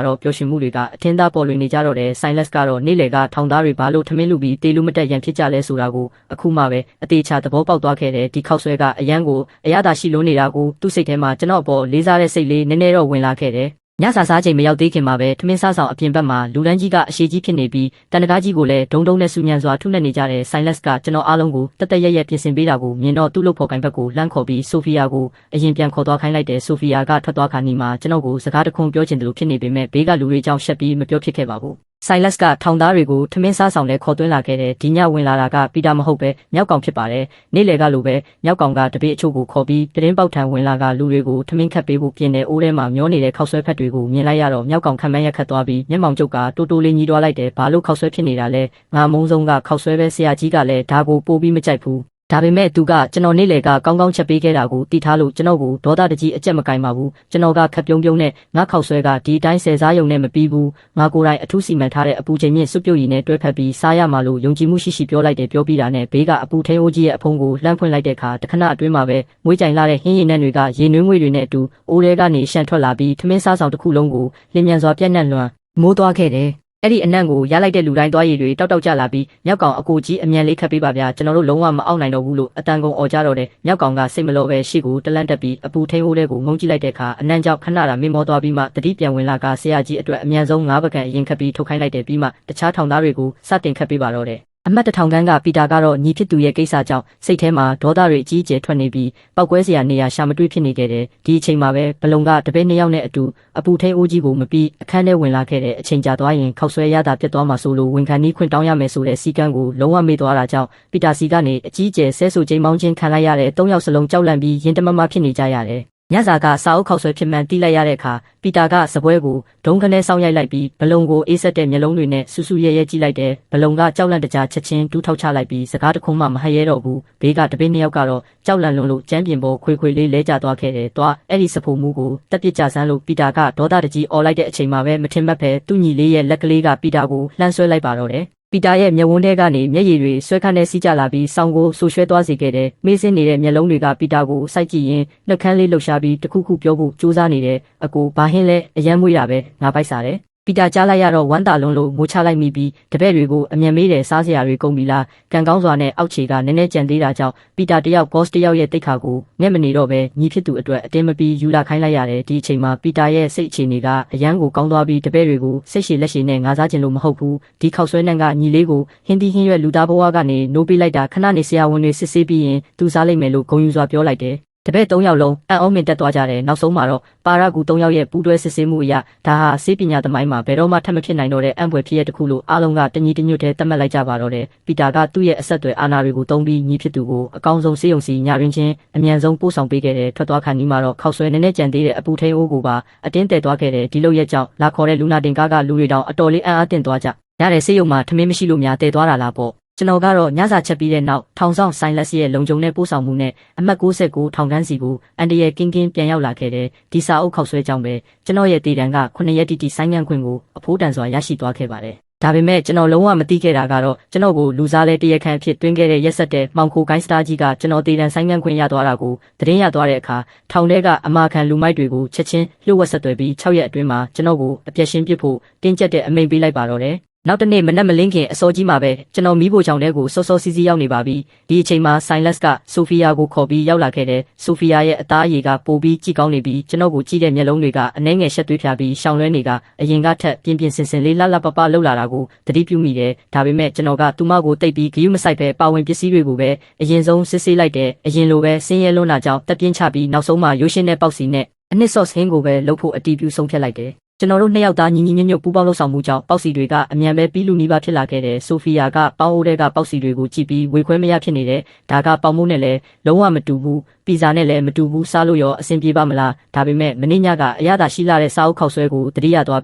တော့ပျော်ရွှင်မှုတွေကအထင်းသားပေါ်လွင်နေကြတော့တယ်ဆိုင်လက်စ်ကတော့နေ့လယ်ကထောင်သားတွေဘာလို့ထမင်းလူပြီးတေးလူမတက်ရန်ဖြစ်ကြလဲဆိုတာကိုအခုမှပဲအသေးချာသဘောပေါက်သွားခဲ့တယ်ဒီခောက်ဆွဲကအရန်ကိုအရသာရှိလို့နေတာကိုသူ့စိတ်ထဲမှာကျွန်တော်အပေါ်လေးစားတဲ့စိတ်လေးနည်းနည်းတော့ဝင်လာခဲ့တယ်ညစာစားချိန်မရောက်သေးခင်မှာပဲထမင်းစားဆောင်အပြင်ဘက်မှာလူတန်းကြီးကအရှိကြီးဖြစ်နေပြီးတန်တကားကြီးကိုလည်းဒုံဒုံနဲ့ဆူညံစွာထုနှက်နေကြတဲ့ဆိုင်လက်စ်ကကျွန်တော်အားလုံးကိုတက်တက်ရက်ရက်ပြင်ဆင်ပေးတာကိုမြင်တော့သူ့လုပ်ဖော်ကိုင်ဘက်ကိုလှမ်းခေါ်ပြီးဆိုဖီယာကိုအရင်ပြန်ခေါ်သွားခိုင်းလိုက်တယ်ဆိုဖီယာကထွက်သွားခါနီမှာကျွန်တော်ကိုစကားတခွန်းပြောချင်တယ်လို့ဖြစ်နေပေမဲ့ဘေးကလူတွေကြောင့်ရှက်ပြီးမပြောဖြစ်ခဲ့ပါဘူးဆိုင်လက်စ်ကထောင်သားတွေကိုထမင်းစားဆောင်လဲခေါ်သွင်းလာခဲ့တဲ့ဒီညဝင်လာတာကပီတာမဟုတ်ပဲမြောက်ကောင်ဖြစ်ပါတယ်နေ့လယ်ကလိုပဲမြောက်ကောင်ကတပည့်အချို့ကိုခေါ်ပြီးတရင်ပေါက်ထန်ဝင်လာကလူတွေကိုထမင်းခတ်ပေးဖို့ပြင်တဲ့အိုးထဲမှာမျောနေတဲ့ခောက်ဆွဲဖက်တွေကိုမြင်လိုက်ရတော့မြောက်ကောင်ခံမန်းရက်ခတ်သွားပြီးမျက်မှောင်ကျုပ်ကတိုးတိုးလေးညီးတွားလိုက်တယ်ဘာလို့ခောက်ဆွဲဖြစ်နေတာလဲငါမုန်းဆုံးကခောက်ဆွဲပဲဆရာကြီးကလည်းဒါကိုပို့ပြီးမကြိုက်ဘူးဒါပေမဲ့သူကကျွန်တော်နေ့လေကကောင်းကောင်းချက်ပေးခဲ့တာကိုတီးထားလို့ကျွန်တော်ကိုဒေါသတကြီးအကျက်မကင်ပါဘူးကျွန်တော်ကခက်ပြုံးပြုံးနဲ့ငါခောက်ဆွဲကဒီအတိုင်းဆယ်စားယုံနဲ့မပြီးဘူးငါကိုယ်တိုင်အထူးစီမံထားတဲ့အပူချိန်မြင့်စွပ်ပြုတ်ရည်နဲ့တွဲဖက်ပြီးစားရမှာလို့ယုံကြည်မှုရှိရှိပြောလိုက်တယ်ပြောပြီးတာနဲ့ဘေးကအပူထင်းအိုးကြီးရဲ့အဖုံးကိုလှမ်းဖွင့်လိုက်တဲ့အခါတခဏအတွင်းမှာပဲမွေးကြိုင်လာတဲ့ဟင်းရည်နှံတွေကရေနွေးငွေတွေနဲ့အတူအိုးထဲကနေရှန့်ထွက်လာပြီးထမင်းစားဆောင်တစ်ခုလုံးကိုလင်းမြန်စွာပြန့်နှံ့လွှမ်းမိုးသွားခဲ့တယ်အဲ့ဒီအနံ့ကိုရလိုက်တဲ့လူတိုင်းသွားရည်တွေတောက်တောက်ကြလာပြီးမြောက်ကောင်အကိုကြီးအမြန်လေးခတ်ပေးပါဗျာကျွန်တော်တို့လုံးဝမအောင်နိုင်တော့ဘူးလို့အတန်ကုန်អော်ကြတော့တယ်မြောက်ကောင်ကစိတ်မလောပဲရှေ့ကိုတလန့်တက်ပြီးအပူထိန်အိုးလေးကိုငုံကြည့်လိုက်တဲ့အခါအနံ့ကြောင့်ခဏတာမင်းမောသွားပြီးမှတတိပြန်ဝင်လာကဆရာကြီးအတွက်အမြန်ဆုံး9ပကံအရင်ခတ်ပြီးထုတ်ခိုင်းလိုက်တယ်ပြီးမှတခြားထောင်သားတွေကိုစတင်ခတ်ပေးပါတော့တယ်အမတ်တထောင်ကန်းကပီတာကတော့ညီဖြစ်သူရဲ့ကိစ္စကြောင့်စိတ်ထဲမှာဒေါသတွေအကြီးအကျယ်ထွက်နေပြီးပောက်ကွဲစရာနေရာရှာမတွေ့ဖြစ်နေခဲ့တယ်ဒီအချိန်မှာပဲဘလုံကတပည့်2ယောက်နဲ့အတူအပူထိန်အိုးကြီးကိုမပြီးအခန်းထဲဝင်လာခဲ့တဲ့အချိန်ကြာသွားရင်ခောက်ဆွဲရတာပြတ်သွားမှာဆိုလို့ဝန်ခံနီးခွင့်တောင်းရမယ်ဆိုတဲ့စီကံကိုလုံးဝမေ့သွားတာကြောင့်ပီတာစီကနေအကြီးအကျယ်ဆဲဆူချိန်မောင်းချင်းခံလိုက်ရတဲ့3ယောက်စလုံးကြောက်လန့်ပြီးရင်တမမဖြစ်နေကြရတယ် ညစာကစာအုပ်ခောက်ဆွဲဖြစ်မှန်းသိလိုက်ရတဲ့အခါပီတာကစပွဲကိုဒုံကနေစောင်းရိုက်လိုက်ပြီးဘလုံကိုအေးဆက်တဲ့မျက်လုံးတွေနဲ့ဆူဆူရဲရဲကြည့်လိုက်တယ်ဘလုံကကြောက်လန့်တကြားချက်ချင်းတူးထောက်ချလိုက်ပြီးစကားတခုမှမဟရဲတော့ဘူးဘေးကတပင်းနှစ်ယောက်ကတော့ကြောက်လန့်လွန်လို့ကျမ်းပြင်ပေါ်ခွေခွေလေးလဲကျသွားခဲ့တယ်တွားအဲ့ဒီစဖို့မှုကိုတက်ပစ်ကြဆန်းလို့ပီတာကဒေါသတကြီးអော်လိုက်တဲ့အချိန်မှာပဲမထင်မှတ်ပဲသူ့ညီလေးရဲ့လက်ကလေးကပီတာကိုလှမ်းဆွဲလိုက်ပါတော့တယ်ပီတာရဲ့မျက်ဝန်းထဲကနေမျက်ရည်တွေဆွဲခန်းနဲ့စီးကျလာပြီးဆောင်းကိုဆူရွှဲသွားစေခဲ့တယ်။မေးစင်းနေတဲ့မျက်လုံးတွေကပီတာကိုစိုက်ကြည့်ရင်နှုတ်ခမ်းလေးလှုပ်ရှားပြီးတခုခုပြောဖို့ကြိုးစားနေတယ်။အကိုဘာဟင်းလဲအယမ်းမွေးရပဲငါပိုက်စားတယ်။ပီတာကြားလိုက်ရတော့ဝမ်းသာလွန်းလို့ငိုချလိုက်မိပြီးတပည့်တွေကိုအမြန်မေးတယ်စားစရာတွေကုန်ပြီလား။ကံကောင်းစွာနဲ့အောက်ခြေကနည်းနည်းကြံသေးတာကြောင့်ပီတာတယောက်ဘော့စ်တယောက်ရဲ့တိတ်ခါကိုမျက်မနေတော့ပဲညီဖြစ်သူအတွက်အတင်းမပြီးယူလာခိုင်းလိုက်ရတယ်။ဒီအချိန်မှာပီတာရဲ့စိတ်အခြေအနေကအယမ်းကိုကောင်းသွားပြီးတပည့်တွေကိုစိတ်ရှည်လက်ရှည်နဲ့ငါစားခြင်းလို့မဟုတ်ဘူး။ဒီခောက်ဆွဲနှံကညီလေးကိုဟင်းသီးဟင်းရွက်လူသားဘဝကနေနိုးပေးလိုက်တာခဏနေဆရာဝန်တွေစစ်ဆေးပြီးရင်သူစားလိုက်မယ်လို့ဂုဏ်ယူစွာပြောလိုက်တယ်တပည့်၃ယောက်လုံးအံ့ဩမြင့်တက်သွားကြတယ်နောက်ဆုံးမှာတော့ပါရဂူ၃ယောက်ရဲ့ပူးတွဲစစ်ဆေးမှုအရဒါဟာစေပညာသမိုင်းမှာဘယ်တော့မှထပ်မဖြစ်နိုင်တော့တဲ့အံ့ဖွယ်ဖြစ်ရတစ်ခုလို့အားလုံးကတညီတညွတ်တည်းသတ်မှတ်လိုက်ကြပါတော့တယ်ပီတာကသူ့ရဲ့အဆက်အသွယ်အာဏာတွေကိုသုံးပြီးညီဖြစ်သူကိုအကောင်းဆုံးစေယုံစီညရင်းချင်းအမြန်ဆုံးပို့ဆောင်ပေးခဲ့တယ်ထွက်သွားခါနီးမှာတော့ခောက်ဆွဲနည်းနည်းကြံသေးတဲ့အပူထိန်အိုးကိုပါအတင်းတည်သွားခဲ့တယ်ဒီလိုရဲ့ကြောင့်လာခေါ်တဲ့လူနာတင်ကားကလူတွေတောင်အတော်လေးအံ့အားသင့်သွားကြရတဲ့စေယုံမှာထမင်းမရှိလို့များတည်သွားတာလားပေါ့ကျွန်တော်ကတော့ညစာချက်ပြီးတဲ့နောက်ထောင်ဆောင်ဆိုင်လက်စီရဲ့လုံခြုံတဲ့ပို့ဆောင်မှုနဲ့အမှတ်69ထောင်ခန်းစီကိုအန်တရဲ့ကင်းကင်းပြန်ရောက်လာခဲ့တယ်ဒီစာအုပ်ခောက်ဆွဲကြောင်းပဲကျွန်တော်ရဲ့တည်တံက9ရက်တိတိဆိုင်းငံ့ခွင့်ကိုအဖိုးတန်စွာရရှိသွားခဲ့ပါတယ်ဒါပေမဲ့ကျွန်တော်လုံးဝမသိခဲ့တာကတော့ကျွန်တော်ကိုလူစားလဲတရက်ခန့်အဖြစ်တွင်းခဲ့တဲ့ရက်ဆက်တဲ့မှောင်ခိုကိုင်းစတာကြီးကကျွန်တော်တည်တံဆိုင်းငံ့ခွင့်ရသွားတာကိုသတင်းရသွားတဲ့အခါထောင်ထဲကအမာခံလူမိုက်တွေကိုချက်ချင်းလှုပ်ဝက်ဆက်သွယ်ပြီး6ရက်အတွင်းမှာကျွန်တော်ကိုအပြက်ရှင်းပစ်ဖို့တင်းကျပ်တဲ့အမိန့်ပေးလိုက်ပါတော့တယ်နောက်တနေ့မနက်မလင်းခင်အစောကြီးမှာပဲကျွန်တော်မိဖို့ချောင်းတဲကိုစောစောစီးစီးရောက်နေပါပြီဒီအချိန်မှာဆိုင်းလက်စ်ကဆိုဖီယာကိုခေါ်ပြီးရောက်လာခဲ့တယ်ဆိုဖီယာရဲ့အသားအရည်ကပိုပြီးကြည့်ကောင်းနေပြီးကျွန်တော်ကိုကြည့်တဲ့မျက်လုံးတွေကအနှဲငယ်ရှက်သွေးဖြာပြီးရှောင်လွှဲနေကအရင်ကထက်ပြင်းပြင်းစင်စင်လေးလှလှပပလှုပ်လာတာကိုသတိပြုမိတယ်ဒါပေမဲ့ကျွန်တော်ကသူမကိုတိတ်ပြီးဂယုမဆိုင်ပဲပါဝင်ပစ္စည်းတွေကိုပဲအရင်ဆုံးစစ်ဆေးလိုက်တယ်အရင်လိုပဲဆင်းရဲလွန်းတာကြောင့်တက်ပြင်းချပြီးနောက်ဆုံးမှရိုးရှင်းတဲ့ပေါက်စီနဲ့အနှစ်ဆော့ဟင်းကိုပဲလှုပ်ဖို့အတီးပြူဆုံးဖြတ်လိုက်တယ်ကျွန်တော်တို့နှစ်ယောက်သားညီညီညွတ်ညွတ်ပူးပေါင်းလှုပ်ဆောင်မှုကြောင့်ပေါက်စီတွေကအမြန်ပဲပြီးလူနီးပါးဖြစ်လာခဲ့တယ်ဆိုဖီယာကပေါင်းအိုးတဲ့ကပေါက်စီတွေကိုကြည့်ပြီးဝေခွဲမရဖြစ်နေတယ်ဒါကပေါင်မိုးနဲ့လည်းလုံးဝမတူဘူးပီဇာနဲ့လည်းမတူဘူးစားလို့ရောအဆင်ပြေပါမလားဒါပေမဲ့မနေ့ညကအရသာရှိလာတဲ့စားအုပ်ခောက်ဆွဲကိုတတိယသွာ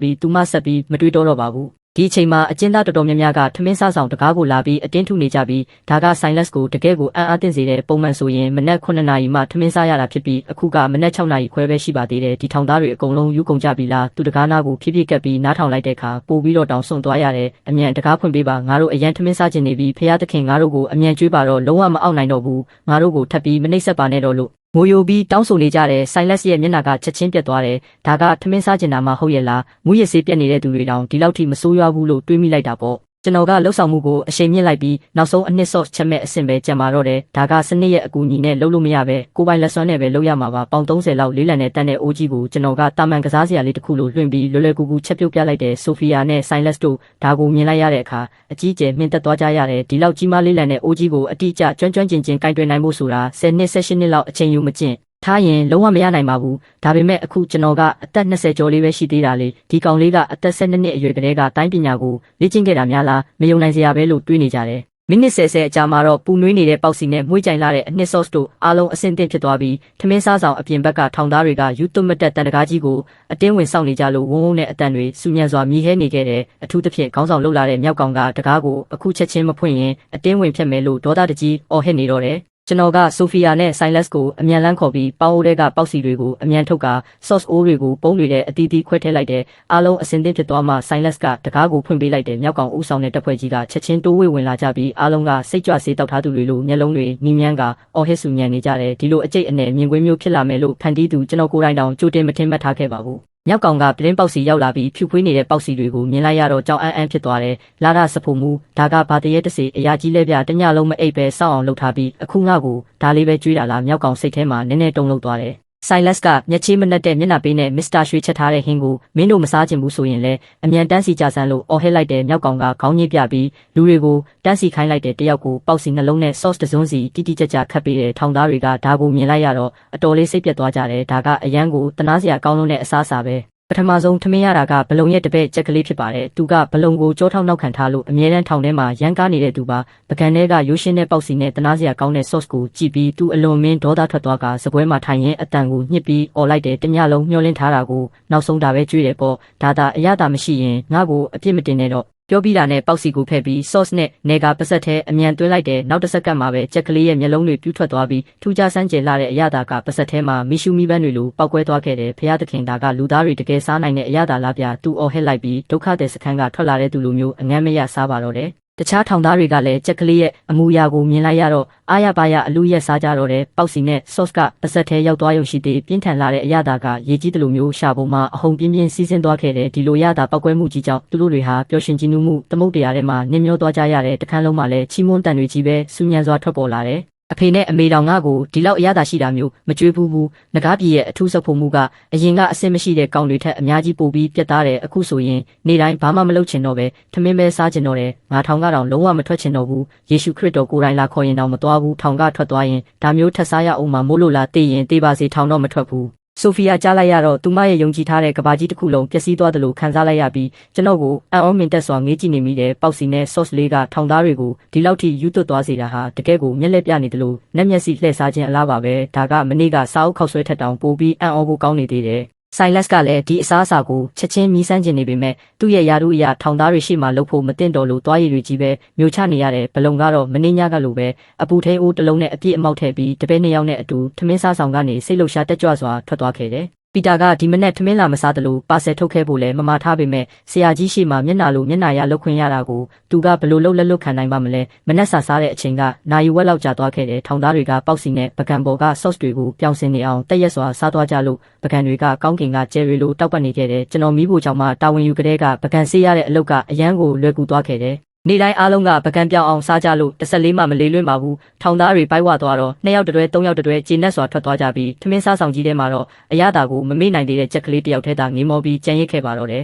းပြီးသူမဆက်ပြီးမတွေးတော့ပါဘူးဒီအချိန်မှာအကျဉ်းသားတော်တော်များများကထမင်းစားဆောင်တကားကိုလာပြီးအတင်းထုနေကြပြီးဒါကဆိုင်းလက်စ်ကိုတကယ်ကိုအံ့အားသင့်စေတဲ့ပုံမှန်ဆိုရင်မနက်9နာရီမှထမင်းစားရတာဖြစ်ပြီးအခုကမနက်6နာရီခွဲပဲရှိပါသေးတယ်ဒီထောင်သားတွေအကုန်လုံးယူကုန်ကြပြီလားသူတကားနာကိုဖြည်းဖြည်းကပ်ပြီးနားထောင်လိုက်တဲ့အခါပို့ပြီးတော့တောင်ဆွန့်သွားရတယ်အမြန်တကားဖွင့်ပေးပါငါတို့အရန်ထမင်းစားခြင်းနေပြီးဖះသခင်ငါတို့ကိုအမြန်ကျွေးပါတော့လုံးဝမအောက်နိုင်တော့ဘူးငါတို့ကိုထပ်ပြီးမနှိပ်စက်ပါနဲ့တော့လို့ငိုယိုပြီးတောင်းဆိုနေကြတဲ့ဆိုင်းလက်စ်ရဲ့မျက်နှာကချက်ချင်းပြတ်သွားတယ်ဒါကထမင်းစားကျင်တာမှဟုတ်ရဲ့လားမူရစ်ဆေးပြတ်နေတဲ့သူတွေတောင်ဒီလောက်ထိမဆိုးရွားဘူးလို့တွေးမိလိုက်တာပေါ့ကျွန်တော်ကလှုပ်ဆောင်မှုကိုအရှိန်မြင့်လိုက်ပြီးနောက်ဆုံးအနှစ်ဆော့ချက်မဲ့အဆင့်ပဲကြံပါတော့တယ်ဒါကစနစ်ရဲ့အကူအညီနဲ့လှုပ်လို့မရပဲကိုပိုင်လက်စွမ်းနဲ့ပဲလှုပ်ရမှာပါပေါင်30လောက်လေးလံနဲ့တန်းတဲ့အိုးကြီးကိုကျွန်တော်ကတာမန်ကစားစရာလေးတစ်ခုလိုလွှင့်ပြီးလွယ်လွယ်ကူကူချက်ပြုတ်ပြလိုက်တဲ့ဆိုဖီယာနဲ့ဆိုင်းလက်စ်တို့ဒါကိုမြင်လိုက်ရတဲ့အခါအကြီးကျယ်မြင့်တက်သွားကြရတယ်ဒီလောက်ကြီးမားလေးလံတဲ့အိုးကြီးကိုအတိအကျကျွမ်းကျင်ကင်တွယ်နိုင်ဖို့ဆိုတာ10နှစ်18နှစ်လောက်အချိန်ယူမကျင့်ထားရင်လုံးဝမရနိုင်ပါဘူးဒါပေမဲ့အခုကျွန်တော်ကအသက်20ကျော်လေးပဲရှိသေးတာလေဒီကောင်လေးကအသက်12နှစ်အရွယ်ကလေးကတိုင်းပညာကိုလေ့ကျင့်ခဲ့တာများလားမယုံနိုင်စရာပဲလို့တွေးနေကြတယ်မိနစ်10အကြာမှာတော့ပူနွေးနေတဲ့ပေါက်စီနဲ့မွှေးကြိုင်လာတဲ့အနှစ်ဆော့စ်တို့အားလုံးအဆင်သင့်ဖြစ်သွားပြီးထမင်းစားဆောင်အပြင်ဘက်ကထောင်သားတွေကယူသွတ်မတက်တန်တကားကြီးကိုအတင်းဝင်ဆောင်နေကြလို့ဝုန်းဝုန်းနဲ့အတန်တွေစူညံစွာမြည်ဟဲနေခဲ့တယ်အထူးသဖြင့်ခေါင်းဆောင်လှုပ်လာတဲ့မြောက်ကောင်ကတကားကိုအခုချက်ချင်းမဖွင့်ရင်အတင်းဝင်ဖြတ်မယ်လို့ဒေါသတကြီးအော်ဟစ်နေတော့တယ်ကျွန်တော်ကဆိုဖီယာနဲ့ဆိုင်းလက်စ်ကိုအမြန်လန်းခေါ်ပြီးပေါအိုးတဲကပေါက်စီတွေကိုအမြန်ထုတ်ကာဆော့စ်အိုးတွေကိုပုံးတွေနဲ့အတီးတီးခွဲထည့်လိုက်တဲ့အားလုံးအစင်သင့်ဖြစ်သွားမှဆိုင်းလက်စ်ကတကားကိုဖွင့်ပေးလိုက်တဲ့မြောက်ကောင်ဦးဆောင်တဲ့တပ်ဖွဲ့ကြီးကချက်ချင်းတိုးဝေဝင်လာကြပြီးအားလုံးကစိတ်ကြွဆေးတောက်ထားသူတွေလိုမျက်လုံးတွေနီးမြန်းကအော်ဟစ်ဆူညံနေကြတယ်ဒီလိုအကျိတ်အနယ်မြင်ကွင်းမျိုးဖြစ်လာမယ်လို့ဖန်တီးသူကျွန်တော်ကိုယ်တိုင်တောင်ကြိုတင်မထင်မှတ်ထားခဲ့ပါဘူးမြောက်ကောင်ကပြင်းပေါက်စီရောက်လာပြီးဖြူဖွေးနေတဲ့ပေါက်စီတွေကိုမြင်လိုက်ရတော့ကြောင်အန်းဖြစ်သွားတယ်။လာရစဖို့မူဒါကဘာတရဲတစေအရာကြီးလဲပြတညလုံးမအိပ်ပဲစောင့်အောင်လုပ်ထားပြီးအခုငါ့ကိုဒါလေးပဲကြွေးတာလားမြောက်ကောင်စိတ်ထဲမှာနည်းနည်းတုန်လှုပ်သွားတယ်။ဆိုင်းလက်စ်ကမျက်ချေးမနှက်တဲ့မျက်နှာပေးနဲ့မစ္စတာရွှေချက်ထားတဲ့ဟင်းကိုမင်းတို့မစားချင်ဘူးဆိုရင်လည်းအမြန်တန်းစီကြဆန်းလို့အော်ဟစ်လိုက်တဲ့မြောက်ကောင်ကခေါင်းညှိပြပြီးလူတွေကိုတန်းစီခိုင်းလိုက်တဲ့တယောက်ကိုပေါက်စီနှလုံးနဲ့ sauce တစုံစီတိတိကျကျခတ်ပေးတဲ့ထောင်သားတွေကဒါကိုမြင်လိုက်ရတော့အတော်လေးစိတ်ပြတ်သွားကြတယ်။ဒါကအရန်ကိုတနာစရာကောင်းလုံးတဲ့အစားအစာပဲ ပထမဆုံးထမင်းရတာကဘလုံရဲ့တပည့်ကြက်ကလေးဖြစ်ပါတယ်သူကဘလုံကိုကြောထောက်နောက်ခံထားလို့အမြဲတမ်းထောင်ထဲမှာရန်ကားနေတဲ့သူပါပကံထဲကရိုးရှင်းတဲ့ပေါက်စီနဲ့တနာစရာကောင်းတဲ့ sauce ကိုကြည့်ပြီးသူအလွန်မင်းဒေါသထွက်သွားကစပွဲမှာထိုင်ရင်အတန်ကိုညှစ်ပြီးអော်လိုက်တယ်တညလုံးမျောလင်းထားတာကိုနောက်ဆုံးဒါပဲကြွေးတယ်ပေါ့ဒါသာအရသာမရှိရင်ငါ့ကိုအပြစ်မတင်နဲ့တော့ပြောပြီးတာနဲ့ပေါက်စီကိုဖဲ့ပြီး sauce နဲ့နေကပစက်ထဲအမြန်သွင်းလိုက်တယ်နောက်တစ်စက္ကန့်မှာပဲကြက်ကလေးရဲ့မျက်လုံးတွေပြူးထွက်သွားပြီးထူးခြားဆန်းကျယ်လာတဲ့အရသာကပစက်ထဲမှာမီရှူမီပန်းတွေလိုပောက်ကွဲသွားခဲ့တယ်ဖျားသခင်ဒါကလူသားတွေတကယ်စားနိုင်တဲ့အရသာလားဗျာသူအော်ဟစ်လိုက်ပြီးဒုက္ခတဲ့စခန်းကထွက်လာတဲ့သူလိုမျိုးအငမ်းမရစားပါတော့တယ်တခြားထောင်သားတွေကလည်းကြက်ကလေးရဲ့အမူအရာကိုမြင်လိုက်ရတော့အားရပါရအလူရက်စားကြတော့တယ်ပေါက်စီနဲ့ sauce ကပစက်ထဲရောက်သွားရုံရှိသေးပြင်းထန်လာတဲ့အရသာကရေကြီးတယ်လို့မျိုးရှာပုံမှာအဟုန်ပြင်းပြင်းစီးဆင်းသွားခဲ့တယ်ဒီလိုရတာပောက်ကွဲမှုကြီးကြောင့်သူတို့တွေဟာပျော်ရွှင်ကြည်နူးမှုသမုတ်တရားထဲမှာနင်းမျောသွားကြရတဲ့တခန်းလုံးမှာလည်းချီးမွမ်းတန်တွေကြီးပဲစူညံစွာထွက်ပေါ်လာတယ်အဖေနဲ့အမေတော်ငါကိုဒီလောက်အရသာရှိတာမျိုးမကြွေးဘူးငကားပြည်ရဲ့အထူးဆုပ်ဖို့မှုကအရင်ကအဆင်မရှိတဲ့ကောင်တွေထက်အများကြီးပိုပြီးပြတ်သားတယ်အခုဆိုရင်နေတိုင်းဘာမှမလုပ်ချင်တော့ပဲထမင်းပဲစားချင်တော့တယ်ငါထောင်ကတော့လုံးဝမထွက်ချင်တော့ဘူးယေရှုခရစ်တော်ကိုယ်တိုင်လာခေါ်ရင်တော့မသွားဘူးထောင်ကထွက်သွားရင်ဒါမျိုးထပ်စားရအောင်မို့လို့လားသိရင်တေးပါစေထောင်တော့မထွက်ဘူးဆိုဖီယာကြားလိုက်ရတော့သူမရဲ့ယုံကြည်ထားတဲ့ကဘာကြီးတစ်ခုလုံးပျက်စီးသွားတယ်လို့ခံစားလိုက်ရပြီးကျွန်တော်ကိုအံ့ဩမင်တက်စွာငေးကြည့်နေမိတယ်ပေါက်စီနဲ့ sauce လေးကထောင်သားတွေကိုဒီလောက်ထိယူသွတ်သွားစေတာဟာတကယ်ကိုမျက်လက်ပြနေတယ်လို့နက်မျက်စိလှည့်စားခြင်းအလားပါပဲဒါကမနေ့ကစာအုပ်ခောက်ဆွဲထက်တောင်ပိုပြီးအံ့ဩဖို့ကောင်းနေသေးတယ်ဆိုင်လက်စ်ကလည်းဒီအစားအစာကိုချက်ချင်းမီးစမ်းကျင်နေပေမဲ့သူ့ရဲ့ယာရုအရာထောင်သားတွေရှိမှလှုပ်ဖို့မတင်တော်လို့တွားရည်တွေကြီးပဲမျိုးချနေရတဲ့ဘလုံကတော့မင်းညကလိုပဲအပူထဲအိုးတစ်လုံးနဲ့အပြည့်အမောက်ထည့်ပြီးတပည့်နှစ်ယောက်နဲ့အတူထမင်းစားဆောင်ကနေစိတ်လှုပ်ရှားတက်ကြွစွာထွက်သွားခဲ့တယ်ပီတာကဒီမနေ့ထမင်းလာမစားတယ်လို့ပါဆယ်ထုတ်ခဲ့ဖို့လဲမမထားပေမဲ့ဆရာကြီးရှိမှမျက်နာလိုမျက်နာရလောက်ခွင့်ရတာကိုသူကဘလို့လှုပ်လက်လွတ်ခံနိုင်ပါမလဲမနေ့စားတဲ့အချိန်ကနိုင်ဝက်လောက်ကြာသွားခဲ့တယ်ထောင်သားတွေကပေါက်စီနဲ့ပကံပေါ်က sauce တွေကိုပြောင်းစင်နေအောင်တက်ရက်စွာစားသွားကြလို့ပကံတွေကကောင်းကင်ကကျယ်ရီလိုတောက်ပတ်နေခဲ့တယ်ကျွန်တော်မိဖို့ကြောင့်မှတာဝန်ယူကြတဲ့ကပကံဆေးရတဲ့အလုပ်ကအရန်ကိုလွယ်ကူသွားခဲ့တယ်နေတိုင်းအားလုံးကပကံပြောင်းအောင်စားကြလို့14မှမလေးလွင့်ပါဘူးထောင်သားတွေပိုက်ဝသွားတော့2ယောက်တတွဲ3ယောက်တတွဲကျေနပ်စွာထွက်သွားကြပြီးထမင်းစားဆောင်ကြီးထဲမှာတော့အရသာကိုမမေ့နိုင်သေးတဲ့ကြက်ကလေးတယောက်ထဲသာငေးမောပြီးကြံရစ်ခဲ့ပါတော့တယ်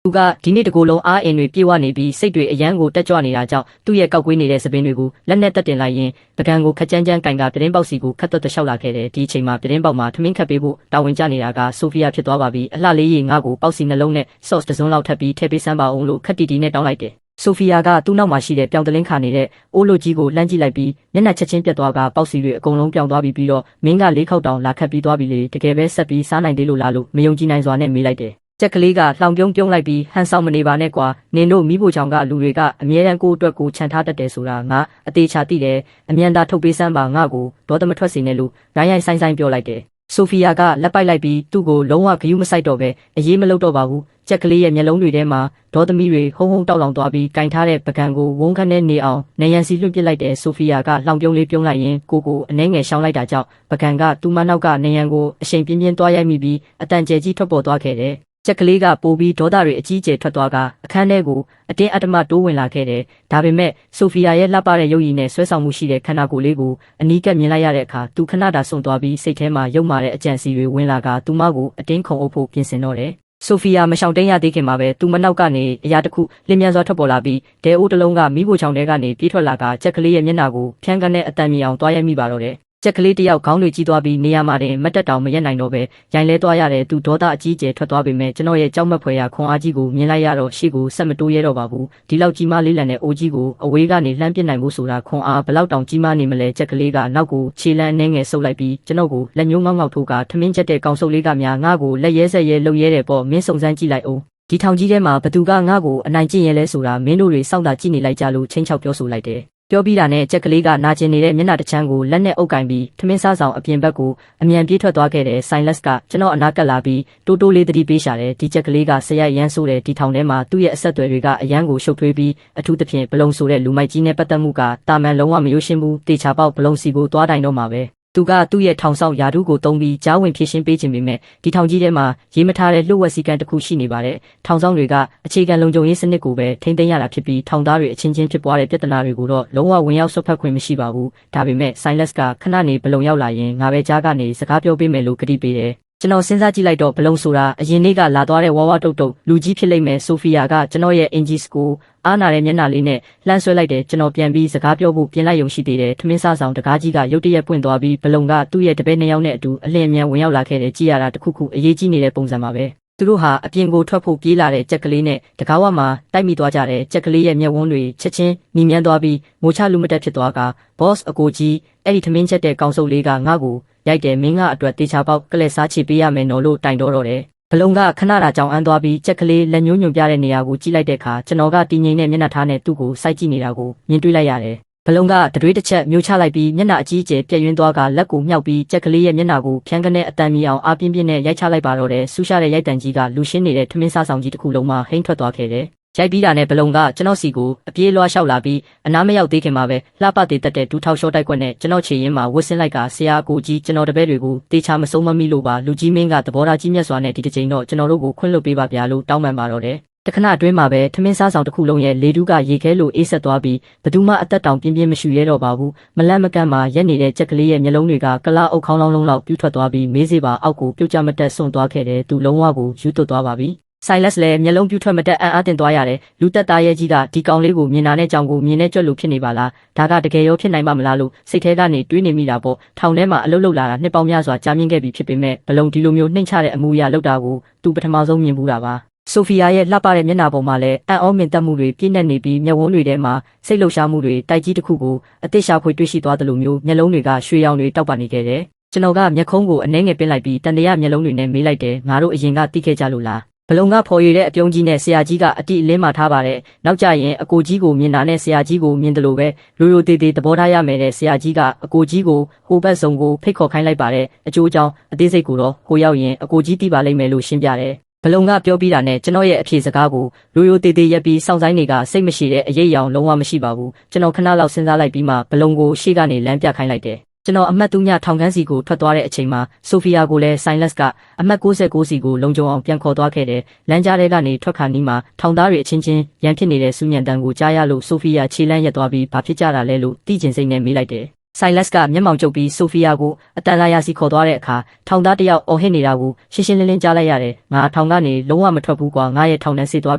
သူကဒီနေ့တကူလုံးအားအင်တွေပြေဝနေပြီးစိတ်တွေအယမ်းကိုတက်ကြွနေတာကြောင့်သူ့ရဲ့ကောက်ကွေးနေတဲ့စပင်းတွေကိုလက်နဲ့တက်တင်လိုက်ရင်ပကံကိုခက်ကြမ်းကြမ်းကင်ကပြတင်းပေါက်စီကိုခတ်သွက်လျှောက်လာခဲ့တယ်ဒီအချိန်မှာပြတင်းပေါက်မှာထမင်းခတ်ပေးဖို့တာဝန်ကျနေတာကဆိုဖီယာဖြစ်သွားပါပြီအလှလေးရေငါ့ကိုပေါက်စီနှလုံးနဲ့ sauce တစ်စုံလောက်ထပ်ပြီးထည့်ပေးစမ်းပါအောင်လို့ခက်တီတီနဲ့တောင်းလိုက်တယ်ဆိုဖီယာကသူ့နောက်မှာရှိတဲ့ပြောင်တလင်းခါနေတဲ့အိုးလိုကြီးကိုလှမ်းကြည့်လိုက်ပြီးမျက်နှာချက်ချင်းပြတ်သွားကပေါက်စီတွေအကုန်လုံးပြောင်သွားပြီးတော့မင်းကလေးခေါက်တောင်လာခတ်ပြီးသွားပြီလေတကယ်ပဲဆက်ပြီးစားနိုင်သေးလို့လားလို့မယုံကြည်နိုင်စွာနဲ့မေးလိုက်တယ်ကြက်ကလေးကလှောင်ပြုံးလိုက်ပြီးဟန်ဆောင်မနေပါနဲ့ကွာနင်တို့မိဖို့ချောင်ကလူတွေကအမြဲတမ်းကိုအတွက်ကိုခြံထားတတ်တယ်ဆိုတာငါအသေးချာသိတယ်အမြန်သာထုတ်ပေးစမ်းပါငါ့ကိုဒေါသမထွက်စေနဲ့လို့ရိုင်းရိုင်းဆိုင်ဆိုင်ပြောလိုက်တယ်ဆိုဖီယာကလက်ပိုက်လိုက်ပြီးသူ့ကိုလုံးဝဂယုမဆိုင်တော့ပဲအေးမလုပ်တော့ပါဘူးကြက်ကလေးရဲ့မျက်လုံးတွေထဲမှာဒေါသမီတွေဟုံဟုံတောက်လောင်သွားပြီးကင်ထားတဲ့ပကံကိုဝုန်းခနဲ့နေအောင်နေရန်စီလွှတ်ပစ်လိုက်တဲ့ဆိုဖီယာကလှောင်ပြုံးလေးပြုံးလိုက်ရင်ကိုအနှဲငယ်ရှောင်းလိုက်တာကြောင့်ပကံကသူ့မနောက်ကနေရန်ကိုအရှိန်ပြင်းပြင်းသွားရိုက်မိပြီးအတန်ကျဲကြီးထွက်ပေါ်သွားခဲ့တယ်ကြက်ကလေးကပိုပြီးဒေါသတွေအကြီးအကျယ်ထွက်သွားကအခန်းထဲကိုအတင်းအဓမ္မတိုးဝင်လာခဲ့တယ်ဒါပေမဲ့ဆိုဖီယာရဲ့လှပတဲ့ရုပ်ရည်နဲ့ဆွဲဆောင်မှုရှိတဲ့ခန္ဓာကိုယ်လေးကိုအနီးကပ်မြင်လိုက်ရတဲ့အခါသူခဏတာစွန့်သွားပြီးစိတ်ထဲမှာယုံမာတဲ့အကြံစီတွေဝင်လာကသူမကိုအတင်းခုံအုပ်ဖို့ပြင်ဆင်တော့တယ်ဆိုဖီယာမရှောင်တိန်ရသေးခင်မှာပဲသူမနောက်ကနေအရာတစ်ခုလင်းမြန်စွာထွက်ပေါ်လာပြီးဒဲအိုးတစ်လုံးကမိဖို့ချောင်ထဲကနေပြေးထွက်လာကကြက်ကလေးရဲ့မျက်နှာကိုဖြန်းကန်တဲ့အတန်မြေအောင်တွားရိုက်မိပါတော့တယ်ကြက်ကလေးတယောက်ခေါင်းတွေကြီးသွားပြီးနေရာမှာတင်မတက်တောင်မရက်နိုင်တော့ပဲရိုင်လဲသွားရတယ်သူဒေါသအကြီးကျယ်ထွက်သွားပေမဲ့ကျွန်တော်ရဲ့ကြောက်မက်ဖွယ်ရာခွန်အားကြီးကိုမြင်လိုက်ရတော့ရှေ့ကိုဆက်မတိုးရဲတော့ပါဘူးဒီလောက်ကြီးမားလေးလံတဲ့အိုးကြီးကိုအဝေးကနေလှမ်းပစ်နိုင်ဖို့ဆိုတာခွန်အားဘလောက်တောင်ကြီးမားနေမလဲကြက်ကလေးကနောက်ကိုခြေလမ်းအနှဲငယ်ဆုပ်လိုက်ပြီးကျွန်တော်ကိုလက်ညှိုးငေါက်ထိုးကထမင်းချက်တဲ့ကောင်စုပ်လေးကများငါ့ကိုလက်ရဲဆက်ရဲလှုပ်ရဲတယ်ပေါ့မင်းစုံစမ်းကြည့်လိုက်အောင်ဒီထောင်ကြီးထဲမှာဘသူကငါ့ကိုအနိုင်ကျင့်ရဲလဲဆိုတာမင်းတို့တွေစောင့်တာကြည့်နေလိုက်ကြလို့ချင်းချောက်ပြောဆိုလိုက်တယ်ပြောပြီးတာနဲ့ကြက်ကလေးကနာကျင်နေတဲ့မျက်နှာတစ်ချမ်းကိုလက်နဲ့အုပ်ကင်ပြီးထမင်းစားဆောင်အပြင်ဘက်ကိုအမြန်ပြေးထွက်သွားခဲ့တဲ့ဆိုင်လက်စ်ကကျွန်တော်အနားကပ်လာပြီးတိုးတိုးလေးတတိပေးရှာတယ်ဒီကြက်ကလေးကဆရာရမ်းဆိုးတဲ့ဒီထောင်ထဲမှာသူ့ရဲ့အဆက်အသွယ်တွေကအရန်ကိုရှုပ်ထွေးပြီးအထူးသဖြင့်ဘလုံဆိုတဲ့လူမိုက်ကြီးနဲ့ပတ်သက်မှုကတာမန်လုံးဝမရိုးရှင်းဘူးတေချာပေါက်ဘလုံစီကိုသွားတိုင်တော့မှာပဲသူကသူ့ရဲ့ထောင်ဆောင်ယာတုကိုတုံးပြီးကြားဝင်ဖြည့်ရှင်းပေးခြင်းပေမဲ့ဒီထောင်ကြီးထဲမှာရေးမထားတဲ့လှုပ်ဝက်စည်းကမ်းတစ်ခုရှိနေပါတယ်ထောင်ဆောင်တွေကအခြေခံလုံခြုံရေးစနစ်ကိုပဲထိန်းသိမ်းရတာဖြစ်ပြီးထောင်သားတွေအချင်းချင်းဖြစ်ပွားတဲ့ပြဿနာတွေကိုတော့လုံးဝဝင်ရောက်ဆွတ်ဖက်ခွင့်မရှိပါဘူးဒါပေမဲ့ဆိုင်လက်စ်ကခဏနေဘလုံရောက်လာရင်ငါပဲကြားကနေစကားပြောပေးမယ်လို့ကတိပေးတယ်ကျွန်တော်စဉ်းစားကြည့်လိုက်တော့ဘလုံဆိုတာအရင်နေ့ကလာသွားတဲ့ဝါဝတုတ်တုတ်လူကြီးဖြစ်လိမ့်မယ်ဆိုဖီယာကကျွန်တော်ရဲ့အင်ဂျီစကိုအားနာတဲ့မျက်နှာလေးနဲ့လှမ်းဆွဲလိုက်တယ်ကျွန်တော်ပြန်ပြီးစကားပြောဖို့ပြင်လိုက်ရုံရှိသေးတယ်ထမင်းစားဆောင်တကားကြီးကရုတ်တရက်ပွင့်သွားပြီးဘလုံကသူ့ရဲ့တပည့်နှစ်ယောက်နဲ့အတူအလင်းအမြန်ဝင်ရောက်လာခဲ့တယ်ကြည်ရတာတခုခုအရေးကြီးနေတဲ့ပုံစံပါပဲ သူတို့ဟာအပြင်ကိုထွက်ဖို့ပြေးလာတဲ့ကြက်ကလေးနဲ့တကားဝမှာတိုက်မိသွားကြတဲ့ကြက်ကလေးရဲ့မျက်ဝန်းတွေချက်ချင်းနီမြန်းသွားပြီးငိုချလူမတက်ဖြစ်သွားက boss အကိုကြီးအဲ့ဒီထမင်းချက်တဲ့ကောင်စုပ်လေးကငါ့ကိုရိုက်တယ်မင်းကအတွက်တေချာပေါက်ကလက်စားချေပေးရမယ်နော်လို့တိုင်တော့တယ်ဘလုံကခဏတာကြောင်အန်းသွားပြီးကြက်ကလေးလက်ညှိုးညွန်ပြတဲ့နေရာကိုကြည့်လိုက်တဲ့အခါကျွန်တော်ကတည်ငြိမ်တဲ့မျက်နှာထားနဲ့သူ့ကိုစိုက်ကြည့်နေတာကိုမြင်တွေ့လိုက်ရတယ်ဘလုံကတတွေးတစ်ချက်မျိုးချလိုက်ပြီးမျက်နှာအကြီးအကျယ်ပြည့်ရင်းသွားကလက်ကိုမြှောက်ပြီးကြက်ကလေးရဲ့မျက်နှာကိုဖြန်းကနေအတန်မီအောင်အားပြင်းပြင်းနဲ့ရိုက်ချလိုက်ပါတော့တယ်ဆူရှာတဲ့ရိုက်တန်ကြီးကလူရှင်းနေတဲ့ထမင်းစားဆောင်ကြီးတစ်ခုလုံးမှာဟိန်းထွက်သွားခဲ့တယ်ရိုက်ပြီးတာနဲ့ဘလုံကကျွန်တော်စီကိုအပြေးလွှားလျှောက်လာပြီးအနားမရောက်သေးခင်မှာပဲလှပသေးတက်တဲ့ဒူးထောက်ရှော့တိုက်ကွက်နဲ့ကျွန်တော်ခြေရင်းမှာဝစ်စင်းလိုက်ကဆရာအကိုကြီးကျွန်တော်တပည့်တွေကိုတေချာမဆုံးမမိလို့ပါလူကြီးမင်းကသဘောထားကြီးမြတ်စွာနဲ့ဒီတစ်ချိန်တော့ကျွန်တော်တို့ကိုခွင့်လွှတ်ပေးပါဗျာလို့တောင်းပန်ပါတော့တယ်တခဏအတွင်းမှာပဲထမင်းစားဆောင်တစ်ခုလုံးရဲ့လေတူးကရေခဲလိုအေးဆက်သွားပြီးဘသူမှအသက်တောင်ပြင်းပြင်းမရှူရဲတော့ပါဘူးမလန့်မကန့်မှာရက်နေတဲ့ကြက်ကလေးရဲ့မျက်လုံးတွေကကလာအုပ်ခေါင်းလောင်းလုံးလောက်ပြူးထွက်သွားပြီးမေးစေပါအောက်ကိုပြုတ်ကျမတက်ဆွန့်သွားခဲ့တယ်သူလုံးဝကိုယူသွတ်သွားပါပြီSilas လည်းမျက်လုံးပြူးထွက်မတက်အံ့အားသင့်သွားရတယ်လူသက်သားရဲ့ကြီးကဒီကောင်လေးကိုမြင်တာနဲ့ကြောင်ကိုမြင်နဲ့ကြွက်လို့ဖြစ်နေပါလားဒါကတကယ်ရောဖြစ်နိုင်ပါမလားလို့စိတ်ထဲကနေတွေးနေမိတာပေါ့ထောင်ထဲမှာအလုတ်လုတ်လာတာနှစ်ပေါင်းများစွာကြာမြင့်ခဲ့ပြီဖြစ်ပေမဲ့ဘလုံဒီလိုမျိုးနှိမ့်ချတဲ့အမှုအရာလောက်တာကိုသူပထမဆုံးမြင်ဘူးတာပါဆိုဖီယာရဲ့လှပတဲ့မျက်နှာပေါ်မှာလည်းအံ့ဩမင်သက်မှုတွေပြည့်နေနေပြီးမျက်ဝန်းတွေထဲမှာစိတ်လှုပ်ရှားမှုတွေတိုက်ကြီးတစ်ခုကိုအသစ်ရှာဖွေတွေ့ရှိသွားသလိုမျိုးမျက်လုံးတွေကရွှေရောင်တွေတောက်ပနေခဲ့တယ်ကျွန်တော်ကမျက်ခုံးကိုအနှဲငယ်ပင်းလိုက်ပြီးတန်တရာမျက်လုံးတွေနဲ့မေးလိုက်တယ်ငါတို့အရင်ကသိခဲ့ကြလို့လားဘလုံကဖော်ရည်တဲ့အပြုံးကြီးနဲ့ဆရာကြီးကအတိအလင်းမှထားပါတယ်နောက်ကြရင်အကိုကြီးကိုမြင်တာနဲ့ဆရာကြီးကိုမြင်တယ်လို့ပဲရိုးရိုးသေးသေးသဘောထားရမယ်တဲ့ဆရာကြီးကအကိုကြီးကိုဟိုဘက်ဆောင်ကိုဖိတ်ခေါ်ခိုင်းလိုက်ပါတယ်အကျိုးကြောင့်အသေးစိတ်ကိုတော့ကိုရောက်ရင်အကိုကြီးသိပါလိမ့်မယ်လို့ရှင်းပြတယ်ဘလုံကပြောပြီးတာနဲ့ကျွန်တော်ရဲ့အဖြေစကားကိုရိုးရိုးသေးသေးရက်ပြီးစောင့်ဆိုင်တွေကစိတ်မရှိတဲ့အရေးအယောင်လုံးဝမရှိပါဘူးကျွန်တော်ခဏလောက်စဉ်းစားလိုက်ပြီးမှဘလုံကိုရှေ့ကနေလမ်းပြခိုင်းလိုက်တယ်ကျွန်တော်အမှတ်3ညထောင်ခန်းစီကိုထွက်သွားတဲ့အချိန်မှာဆိုဖီယာကိုလည်း Silas ကအမှတ်69စီကိုလုံခြုံအောင်ပြန်ခေါ်သွားခဲ့တယ်။လမ်းကြားထဲကနေထွက်ခါနီးမှာထောင်သားတွေအချင်းချင်းရန်ဖြစ်နေတဲ့စူညံတန်ကိုကြားရလို့ဆိုဖီယာခြေလမ်းရက်သွားပြီးဘာဖြစ်ကြတာလဲလို့သိကျင်စိတ်နဲ့မေးလိုက်တယ်။ Silas ကမျက်မှောင်ကျုပ်ပြီးဆိုဖီယာကိုအတန်လာယာစီခေါ်သွားတဲ့အခါထောင်သားတယောက်အော်ဟစ်နေတာကိုရှင်းရှင်းလင်းလင်းကြားလိုက်ရတယ်။ငါထောင်ကနေလုံးဝမထွက်ဘူးကွာငါရဲ့ထောင်ထဲဆေးသွာ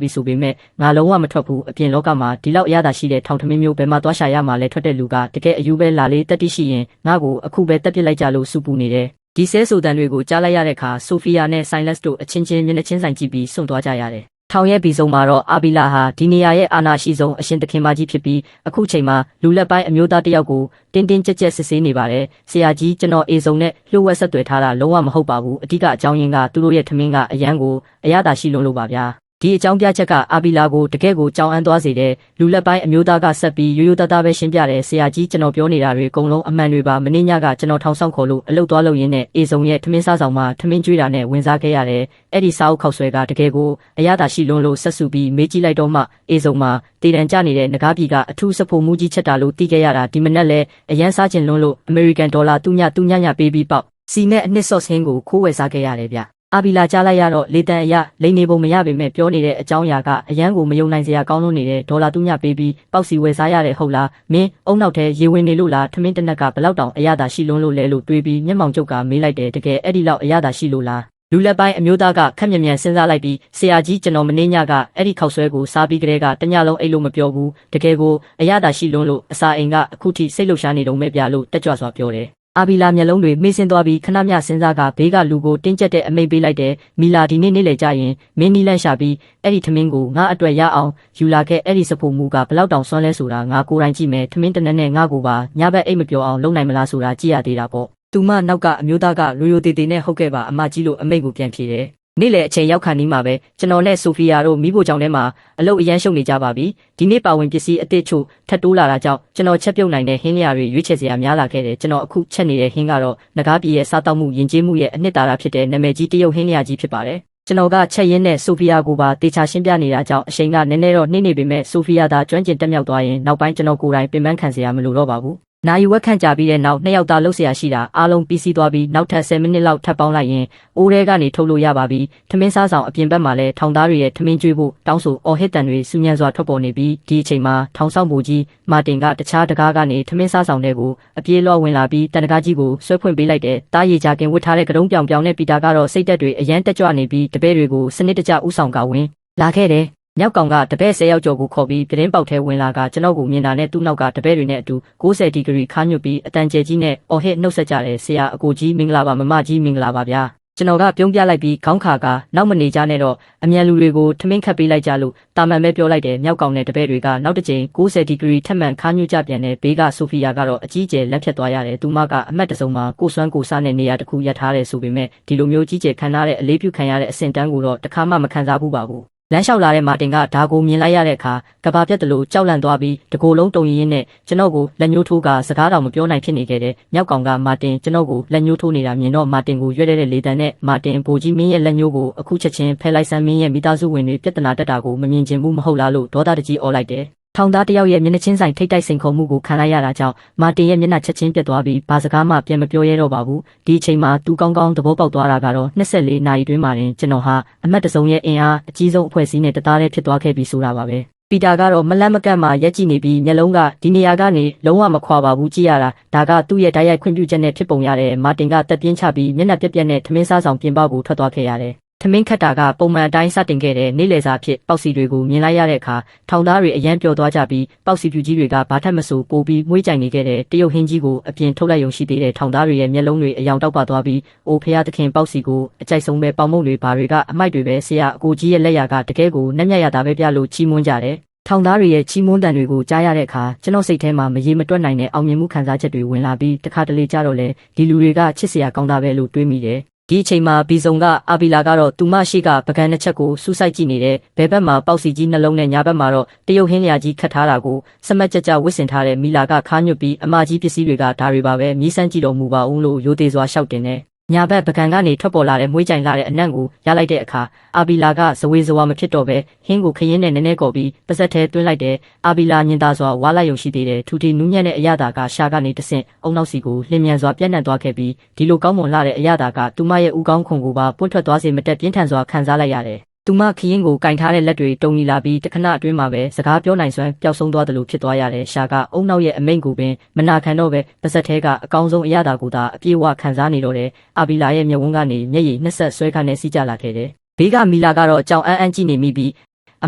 းပြီးဆိုပေမဲ့ငါလုံးဝမထွက်ဘူးအပြင်လောကမှာဒီလောက်အရသာရှိတဲ့ထောင်ထမင်းမျိုးဘယ်မှာသွားရှာရမှာလဲထွက်တဲ့လူကတကယ်အယူပဲလာလေးတက်တိရှိရင်ငါ့ကိုအခုပဲတက်ပစ်လိုက်ကြလို့စူပူနေတယ်။ဒီဆဲဆိုတန်တွေကိုကြားလိုက်ရတဲ့အခါဆိုဖီယာနဲ့ Silas တို့အချင်းချင်းမျက်နှာချင်းဆိုင်ကြည့်ပြီးစွန့်သွားကြရတယ်။ထောင်ရဲ့ပြီးဆုံးမှာတော့အာဘီလာဟာဒီနေရာရဲ့အာဏာရှိဆုံးအရှင်သခင်မကြီးဖြစ်ပြီးအခုချိန်မှာလူလက်ပိုင်းအမျိုးသားတယောက်ကိုတင်းတင်းကြပ်ကြပ်စစ်ဆေးနေပါတယ်ဆရာကြီးကျွန်တော်အေစုံနဲ့လှုပ်ဝက်ဆက်သွယ်ထားတာလုံးဝမဟုတ်ပါဘူးအဓိကအကြောင်းရင်းကသူတို့ရဲ့ထမင်းကအရန်ကိုအရသာရှိလွန်းလို့ပါဗျာဒီအကြောင်းပြချက်ကအာဘီလာကိုတကယ့်ကိုကြောင်အန်းသွားစေတဲ့လူလက်ပိုင်းအမျိုးသားကဆက်ပြီးရိုးရိုးသားသားပဲရှင်းပြတယ်ဆရာကြီးကျွန်တော်ပြောနေတာတွေအကုန်လုံးအမှန်တွေပါမင်းညကကျွန်တော်ထောင်ဆောင်ခေါ်လို့အလုပ်သွားလုပ်ရင်းနဲ့အေစုံရဲ့ထမင်းစားဆောင်မှာထမင်းကျွေးတာနဲ့ဝင်စားခဲ့ရတယ်အဲ့ဒီစားအုပ်ခောက်ဆွဲကတကယ်ကိုအရသာရှိလွန်းလို့ဆက်စုပြီးမေးကြည့်လိုက်တော့မှအေစုံမှာတည်တံကျနေတဲ့ငကားပြည်ကအထူးစဖို့မူကြီးချက်တာလို့သိခဲ့ရတာဒီမနက်လဲအရန်စားခြင်းလွန်းလို့အမေရိကန်ဒေါ်လာတူညပေးပြီးပေါက်စီနဲ့အနှစ်ဆော့ဆင်းကိုခိုးဝယ်စားခဲ့ရတယ်ဗျအာဘီလာကြားလိုက်ရတော့လေတန်အရလိန်နေပုံမရပေမဲ့ပြောနေတဲ့အကြောင်းအရာကအရန်ကိုမယုံနိုင်စရာကောင်းလို့နေတဲ့ဒေါ်လာတူညပေးပြီးပေါက်စီဝယ်စားရတယ်ဟုတ်လားမင်းအုံနောက်ထဲရေဝင်နေလို့လားထမင်းတနက်ကဘလောက်တောင်အရသာရှိလွန်းလို့လဲလို့တွေးပြီးမျက်မှောင်ကျုပ်ကမေးလိုက်တယ်တကယ်အဲ့ဒီလောက်အရသာရှိလို့လားလူလက်ပိုင်းအမျိုးသားကခက်မြန်မြန်စဉ်းစားလိုက်ပြီးဆရာကြီးကျွန်တော်မင်းညကအဲ့ဒီခောက်ဆွဲကိုစားပြီးကလေးကတညလုံးအိတ်လို့မပြောဘူးတကယ်ကိုအရသာရှိလွန်းလို့အစာအိမ်ကအခုထိစိတ်လှုပ်ရှားနေတုံးပဲပြလို့တက်ကြွစွာပြောတယ်အာဘီလာမျက်လုံးတွေမေ့ဆင်းသွားပြီးခဏမျှစဉ်းစားကဘေးကလူကိုတင်းကျပ်တဲ့အမိန့်ပေးလိုက်တယ်မီလာဒီနေ့နေ့လေကြရင်မင်းနီလန့်ရှာပြီးအဲ့ဒီထမင်းကိုငါအတွက်ရအောင်ယူလာခဲ့အဲ့ဒီစဖို့မူကဘလောက်တောင်စွမ်းလဲဆိုတာငါကိုယ်တိုင်ကြည့်မယ်ထမင်းတနက်နဲ့ငါကိုပါညဘက်အိတ်မပြောအောင်လုပ်နိုင်မလားဆိုတာကြည့်ရသေးတာပေါ့သူမနောက်ကအမျိုးသားကရိုးရိုးသေးသေးနဲ့ဟုတ်ကဲ့ပါအမကြီးလို့အမိန့်ကိုပြန်ဖြေတယ်နေ့လေအချိန်ရောက်ခါနီးမှာပဲကျွန်တော်နဲ့ဆိုဖီယာတို့မိဖို့ကြောင့်ထဲမှာအလုပ်အရန်ရှုပ်နေကြပါပြီဒီနေ့ပါဝင်ပစ္စည်းအသစ်ချို့ထပ်တိုးလာတာကြောင့်ကျွန်တော်ချက်ပြုတ်နိုင်တဲ့ဟင်းလျာတွေရွေးချယ်စရာများလာခဲ့တယ်ကျွန်တော်အခုချက်နေတဲ့ဟင်းကတော့ငကားပြည်ရဲ့စားတောက်မှုယဉ်ကျေးမှုရဲ့အနှစ်သာရဖြစ်တဲ့နာမည်ကြီးတရုတ်ဟင်းလျာကြီးဖြစ်ပါတယ်ကျွန်တော်ကချက်ရင်းနဲ့ဆိုဖီယာကိုပါတေချာရှင်းပြနေတာကြောင့်အချိန်ကနည်းနည်းတော့နှိမ့်နေပေမဲ့ဆိုဖီယာသာကျွမ်းကျင်တက်မြောက်သွားရင်နောက်ပိုင်းကျွန်တော်ကိုယ်တိုင်ပင်ပန်းခံစရာမလိုတော့ပါဘူးနာယူဝက်ခန့်ကြပြီးတဲ့နောက်2ယောက်သားလှုပ်เสียရှိတာအားလုံးပြီးစီးသွားပြီးနောက်ထပ်10မိနစ်လောက်ထပ်ပေါင်းလိုက်ရင်အိုးထဲကနေထုတ်လို့ရပါပြီထမင်းစားဆောင်အပြင်ဘက်မှာလည်းထောင်သားတွေရဲ့ထမင်းကျွေးဖို့တောင်းဆိုအော်ဟစ်တန်တွေစူညံစွာထွက်ပေါ်နေပြီးဒီအချိန်မှာထောင်ဆောင်ဘူကြီးမာတင်ကတခြားတကားကနေထမင်းစားဆောင်တွေကိုအပြေးလောဝင်လာပြီးတန်တကားကြီးကိုဆွဲဖွင့်ပေးလိုက်တဲ့တားရီချာကင်ဝတ်ထားတဲ့ကတုံးပြောင်ပြောင်နဲ့ပီတာကတော့စိတ်သက်တွေအရန်တက်ကြွနေပြီးတပည့်တွေကိုစနစ်တကျဥဆောင်ကဝင်လာခဲ့တယ်မြောက်ကောင်ကတပည့်10ယောက်ကျော်ကိုခေါ်ပြီးပြတင်းပေါက်ထဲဝင်လာကကျွန်တော်ကိုမြင်တာနဲ့သူ့နောက်ကတပည့်တွေနဲ့အတူ90ဒီဂရီခါညွတ်ပြီးအတန်ကျဲကြီးနဲ့အော်ဟစ်နှုတ်ဆက်ကြတယ်ဆရာအကိုကြီးမင်္ဂလာပါမမကြီးမင်္ဂလာပါဗျာ ကျွန်တော်ကပြုံးပြလိုက်ပြီးခေါင်းခါကနောက်မနေကြနဲ့တော့အမြန်လူတွေကိုထမင်းခတ်ပေးလိုက်ကြလို့တာမန်ပဲပြောလိုက်တယ်မြောက်ကောင်နဲ့တပည့်တွေကနောက်တစ်ကြိမ်90ဒီဂရီထက်မှန်ခါညွှကြပြန်တဲ့ဘေးကဆိုဖီယာကတော့အကြီးကျယ်လက်ဖြတ်သွားရတယ်သူမကအမတ်တစုံမှာကိုစွမ်းကိုစားနဲ့နေရာတစ်ခုရပ်ထားတယ်ဆိုပေမဲ့ဒီလိုမျိုးကြီးကျယ်ခံထားတဲ့အလေးပြုခံရတဲ့အဆင့်တန်းကိုတော့တခါမှမခံစားဘူးပါဘူးလမ်းလျှောက်လာတဲ့မာတင်ကဒါကိုမြင်လိုက်ရတဲ့အခါကဘာပြတ်တယ်လို့ကြောက်လန့်သွားပြီးတကိုယ်လုံးတုံရင်းနဲ့ကျွန်တော်ကိုလက်ညှိုးထိုးကစကားတော်မပြောနိုင်ဖြစ်နေခဲ့တဲ့မြောက်ကောင်ကမာတင်ကျွန်တော်ကိုလက်ညှိုးထိုးနေတာမြင်တော့မာတင်ကိုရွက်တဲ့လေတံနဲ့မာတင်ဘိုကြီးမင်းရဲ့လက်ညှိုးကိုအခုချက်ချင်းဖဲလိုက်ဆန်းမင်းရဲ့မိသားစုဝင်တွေပြဿနာတက်တာကိုမမြင်ချင်ဘူးမဟုတ်လားလို့ဒေါသတကြီးអော်လိုက်တယ်ထောင်သားတယောက်ရဲ့မျက်နှာချင်းဆိုင်ထိတ်တိုက်စိန်ခေါ်မှုကိုခံလိုက်ရတာကြောင့်မာတင်ရဲ့မျက်နှာချက်ချင်းပြတ်သွားပြီးဘာစကားမှပြန်မပြောရဲတော့ပါဘူးဒီအချိန်မှာသူကောင်းကောင်းသဘောပေါက်သွားတာကတော့24နာရီတွင်းမှာတင်ကျွန်တော်ဟာအမတ်တစုံရဲ့အင်အားအကြီးဆုံးအဖွဲ့အစည်းနဲ့တသားတည်းဖြစ်သွားခဲ့ပြီဆိုတာပါပဲပီတာကတော့မလန့်မကန့်မှရက်ကြည့်နေပြီးမျက်လုံးကဒီနေရာကနေလုံးဝမခွာပါဘူးကြည့်ရတာဒါကသူ့ရဲ့ဓာတ်ရိုက်ခွင့်ပြုချက်နဲ့ဖြစ်ပုံရတယ်မာတင်ကတက်ပြင်းချပြီးမျက်နှာပြက်ပြက်နဲ့ထမင်းစားဆောင်ပြင်ပကိုထွက်သွားခဲ့ရတယ်ထမင်းခတ်တာကပုံမှန်အတိုင်းစတင်ခဲ့တဲ့နေ့လယ်စာဖြစ်ပေါက်စီတွေကိုမြင်လိုက်ရတဲ့အခါထောင်သားတွေအရန်ပျော်သွားကြပြီးပေါက်စီပြူကြီးတွေကဘာထက်မဆိုပိုပြီးမွေးကြိုင်နေခဲ့တဲ့တရုတ်ဟင်းကြီးကိုအပြင်ထုတ်လိုက်ရုံရှိသေးတဲ့ထောင်သားတွေရဲ့မျက်လုံးတွေအယောင်တောက်ပသွားပြီးအိုဖះသခင်ပေါက်စီကိုအကြိုက်ဆုံးပဲပေါင်မုတ်တွေဘာတွေကအမိုက်တွေပဲဆရာအကိုကြီးရဲ့လက်ရာကတကယ်ကိုနှက်မြတ်ရတာပဲပြလို့ချီးမွမ်းကြတယ်ထောင်သားတွေရဲ့ချီးမွမ်းတန်တွေကိုကြားရတဲ့အခါကျွန်တော်စိတ်ထဲမှာမရေမတွက်နိုင်တဲ့အောင်မြင်မှုခံစားချက်တွေဝင်လာပြီးတခါတလေကြတော့လေဒီလူတွေကချစ်စရာကောင်းတာပဲလို့တွေးမိတယ်ဒီအချိန်မှာဘီစုံကအာဘီလာကတော့သူမရှိကပကံတစ်ချက်ကိုစူးစိုက်ကြည့်နေတဲ့ဘဲဘက်မှာပေါက်စီကြီးနှလုံးနဲ့ညာဘက်မှာတော့တရုတ်ဟင်းလျာကြီးခတ်ထားတာကိုစမတ်ကြကြဝစ်စင်ထားတဲ့မီလာကခါညွတ်ပြီးအမကြီးပစ္စည်းတွေကဒါတွေပါပဲမြည်စမ်းကြည့်တော်မူပါဦးလို့ရိုသေစွာရှောက်တင်နေညာဘက်ပကံကနေထွက်ပေါ်လာတဲ့မွေးကြိုင်လာတဲ့အနံ့ကိုရလိုက်တဲ့အခါအာဘီလာကဇဝေဇဝါမဖြစ်တော့ပဲဟင်းကိုခရင်နဲ့နည်းနည်းကော်ပြီးပါဇက်ထဲတွင်းလိုက်တဲ့အာဘီလာညင်သားစွာဝါလိုက်ရုံရှိသေးတယ်ထူထီနူးညံ့တဲ့အရသာကရှာကနေတဆင့်အုံနောက်စီကိုလျင်မြန်စွာပြန့်နှံ့သွားခဲ့ပြီးဒီလိုကောင်းမွန်လာတဲ့အရသာကသူမရဲ့ဦးကောင်းခွန်ကိုပါပွင့်ထွက်သွားစေမတက်ပြင်းထန်စွာခံစားလိုက်ရတယ်သူမခရင်ကိုကင်ထားတဲ့လက်တွေတုံနီလာပြီးတခဏအတွင်းမှာပဲစကားပြောနိုင်စွမ်းပျောက်ဆုံးသွားတယ်လို့ဖြစ်သွားရတယ်ရှာကအုံနောက်ရဲ့အမိန့်ကိုပင်မနာခံတော့ပဲပါဇက်ထဲကအကောင်းဆုံးအရသာကိုသာအပြည့်အဝခံစားနေတော့တယ်အာဘီလာရဲ့မျက်ဝန်းကနေမျက်ရည်နှစ်ဆက်ဆွဲခါနဲ့စီးကြလာခဲ့တယ်ဘေးကမီလာကတော့အကြောင်အန်းကြည့်နေမိပြီးအ